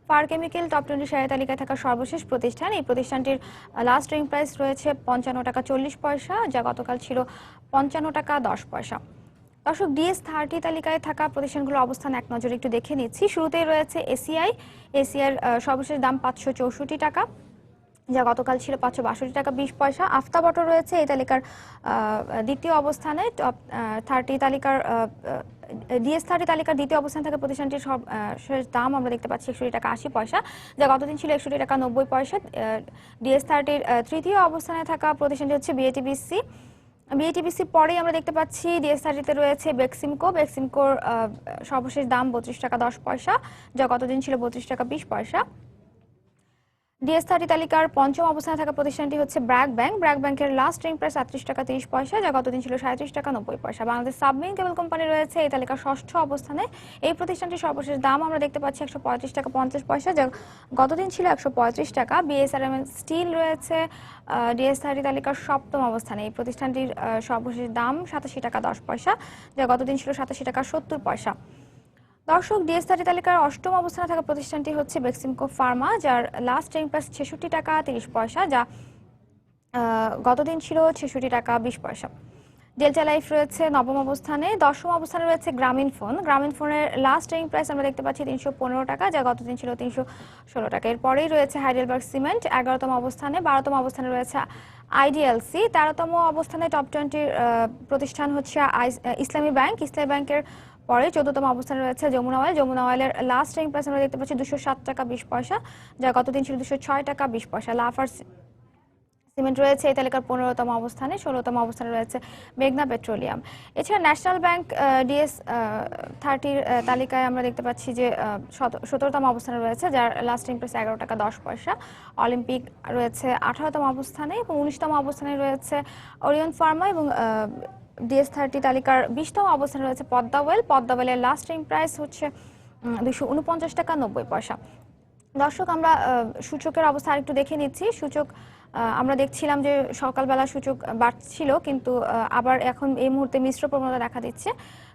ফার কেমিক্যাল টপ 20 শেয়ারের তালিকায় থাকা সর্বশেষ প্রতিষ্ঠান, এই প্রতিষ্ঠানটির লাস্ট ট্রেডিং প্রাইস রয়েছে 55 টাকা 40 পয়সা, যা গতকাল ছিল 55 টাকা 10 পয়সা। দর্শক, ডিএস30 তালিকায় থাকা প্রতিষ্ঠানগুলোর অবস্থান এক নজরে একটু দেখে নিচ্ছি। শুরুতেই রয়েছে এসিআই, এসিআইয়ের সর্বশেষ দাম 564 টাকা, যা গতকাল ছিল 562 টাকা 20 পয়সা। আফতাব অটো রয়েছে এই তালিকার দ্বিতীয় অবস্থানে, টপ 30 তালিকার ডিএস30 তালিকার দ্বিতীয় অবস্থানে থাকা প্রতিষ্ঠানটির সর্বশেষ দাম আমরা দেখতে পাচ্ছি 61 টাকা 80 পয়সা, যা গতদিন ছিল 61 টাকা 90 পয়সা। ডিএস30 তৃতীয় অবস্থানে থাকা প্রতিষ্ঠানটি হচ্ছে বিএটিবিসি, বিআইটিবিসি পরেই আমরা দেখতে পাচ্ছি ডিএস30 রয়েছে বেক্সিমকোর সর্বশেষ দাম 32 টাকা 10 পয়সা, যা গতদিন ছিল 32 টাকা 20 পয়সা। ডিএস30 তালিকার পঞ্চম অবস্থানে থাকা প্রতিষ্ঠানটি হচ্ছে ব্র্যাক ব্যাংকের লাস্ট ট্রেডিং প্রাইস 38 টাকা 30 পয়সা, যা গতদিন ছিল 37 টাকা 90 পয়সা। বাংলাদেশ সাবমেরিন কেবল কোম্পানি রয়েছে এই তালিকার ষষ্ঠ অবস্থানে। এই প্রতিষ্ঠানটির সর্বশেষ দাম আমরা দেখতে পাচ্ছি 135 টাকা 50 পয়সা, যা গতদিন ছিল 135 টাকা। বিএসআরএমএল স্টিল রয়েছে ডিএস30 তালিকার সপ্তম অবস্থানে। এই প্রতিষ্ঠানটির সর্বশেষ দাম 87 টাকা 10 পয়সা, যা গতদিন ছিল 87 টাকা 70 পয়সা। দর্শক, ডিএস30 তালিকার অষ্টম অবস্থানে থাকা প্রতিষ্ঠানটি হচ্ছে বেক্সিমকো ফার্মা, যার লাস্ট ট্রেডিং প্রাইস 66 টাকা 30 পয়সা, যা গতদিন ছিল 66 টাকা 20 পয়সা। ডেল্টা লাইফ রয়েছে নবম অবস্থানে। দশম অবস্থানে রয়েছে গ্রামীণ ফোনের লাস্ট ট্রেডিং প্রাইস আমরা দেখতে পাচ্ছি 315 টাকা, যা গতদিন ছিল 316 টাকা। এরপরেই রয়েছে হাইডেলবার্গ সিমেন্ট 11তম অবস্থানে। 12তম অবস্থানে রয়েছে আইডিএলসি। 13তম অবস্থানে টপ 20 প্রতিষ্ঠান হচ্ছে ইসলামী ব্যাংকের পরে 14তম অবস্থানে রয়েছে যমুনা অয়েলের লাস্ট ট্রেডিং প্রাইস আমরা দেখতে পাচ্ছি 207 টাকা 20 পয়সা, যা গতদিন ছিল 206 টাকা 20 পয়সা। লাফার্জ সিমেন্ট রয়েছে এই তালিকার 15তম অবস্থানে। 16তম অবস্থানে রয়েছে মেঘনা পেট্রোলিয়াম। এছাড়া ন্যাশনাল ব্যাংক ডিএস30 তালিকায় আমরা দেখতে পাচ্ছি যে 17তম অবস্থানে রয়েছে, যার লাস্ট ট্রেডিং প্রাইস 11 টাকা 10 পয়সা। অলিম্পিক রয়েছে 18তম অবস্থানে এবং 19তম অবস্থানে রয়েছে ওরিয়ন ফার্মা এবং ডিএস30 তালিকার 20তম অবস্থানে রয়েছে পদ্মাওয়েলের লাস্ট ট্রেডিং প্রাইস হচ্ছে 249 টাকা 90 পয়সা। দর্শক, আমরা সূচকের অবস্থা আরেকটু দেখে নিচ্ছি। সূচক আমরা দেখছিলাম যে সকালবেলা সূচক বাড়ছিল, কিন্তু আবার এখন এই মুহূর্তে মিশ্র প্রবণতা দেখা দিচ্ছে।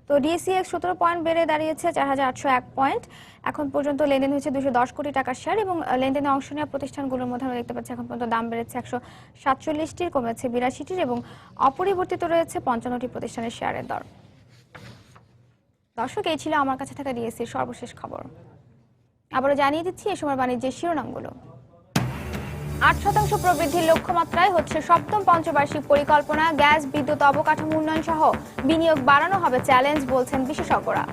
তো ডিএসইএক্স 17 পয়েন্ট বেড়ে দাঁড়িয়েছে 4801 পয়েন্ট। এখন পর্যন্ত লেনদেন হয়েছে 210 কোটি টাকার শেয়ার এবং লেনদেনে অংশ নেওয়া প্রতিষ্ঠানগুলোর মধ্যে আমরা দেখতে পাচ্ছি এখন পর্যন্ত দাম বেড়েছে 147টির, কমেছে 82টির এবং অপরিবর্তিত রয়েছে 55টি প্রতিষ্ঠানের শেয়ারের দর। দর্শক, এই ছিল আমার কাছে থাকা ডিএসইর সর্বশেষ খবর। আবারও জানিয়ে দিচ্ছি এই সময় বাণিজ্যের শিরোনামগুলো। 8% প্রবৃদ্ধির লক্ষ্যমাত্রায় হচ্ছে সপ্তম পঞ্চবার্ষিক পরিকল্পনা। গ্যাস, বিদ্যুৎ অবকাঠামো উন্নয়ন সহ বিনিয়োগ বাড়ানো হবে চ্যালেঞ্জ, বলছেন বিশেষজ্ঞরা।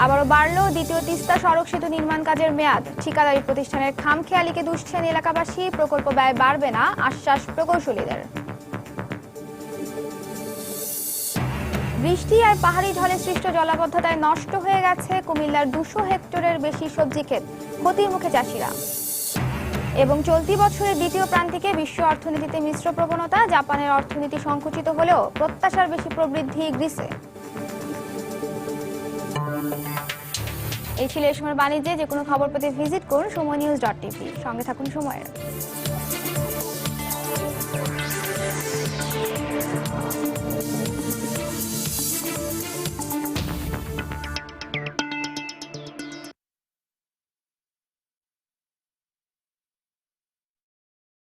আবারও বাড়ল দ্বিতীয় তিস্তা সড়ক সেতু নির্মাণ কাজের মেয়াদ। ঠিকাদারি প্রতিষ্ঠানের খামখেয়ালিকে দুষছেন এলাকাবাসী। প্রকল্প ব্যয় বাড়বে না, আশ্বাস প্রকৌশলীদের। বৃষ্টি আর পাহাড়ি ঢলে সৃষ্ট জলাবদ্ধতায় নষ্ট হয়ে গেছে কুমিল্লার 200 হেক্টরের বেশি সবজি ক্ষেত, ক্ষতির মুখে চাষিরা। এবং চলতি বছরের দ্বিতীয় প্রান্তিকে বিশ্ব অর্থনীতিতে মিশ্র প্রবণতা। জাপানের অর্থনীতি সংকুচিত হলেও প্রত্যাশার বেশি প্রবৃদ্ধি গ্রিসে। এই ছিল এই সময় বাণিজ্যে। যে কোনো খবর পেতে ভিজিট করুন সময়নিউজ.tv। সঙ্গে থাকুন সময়ের।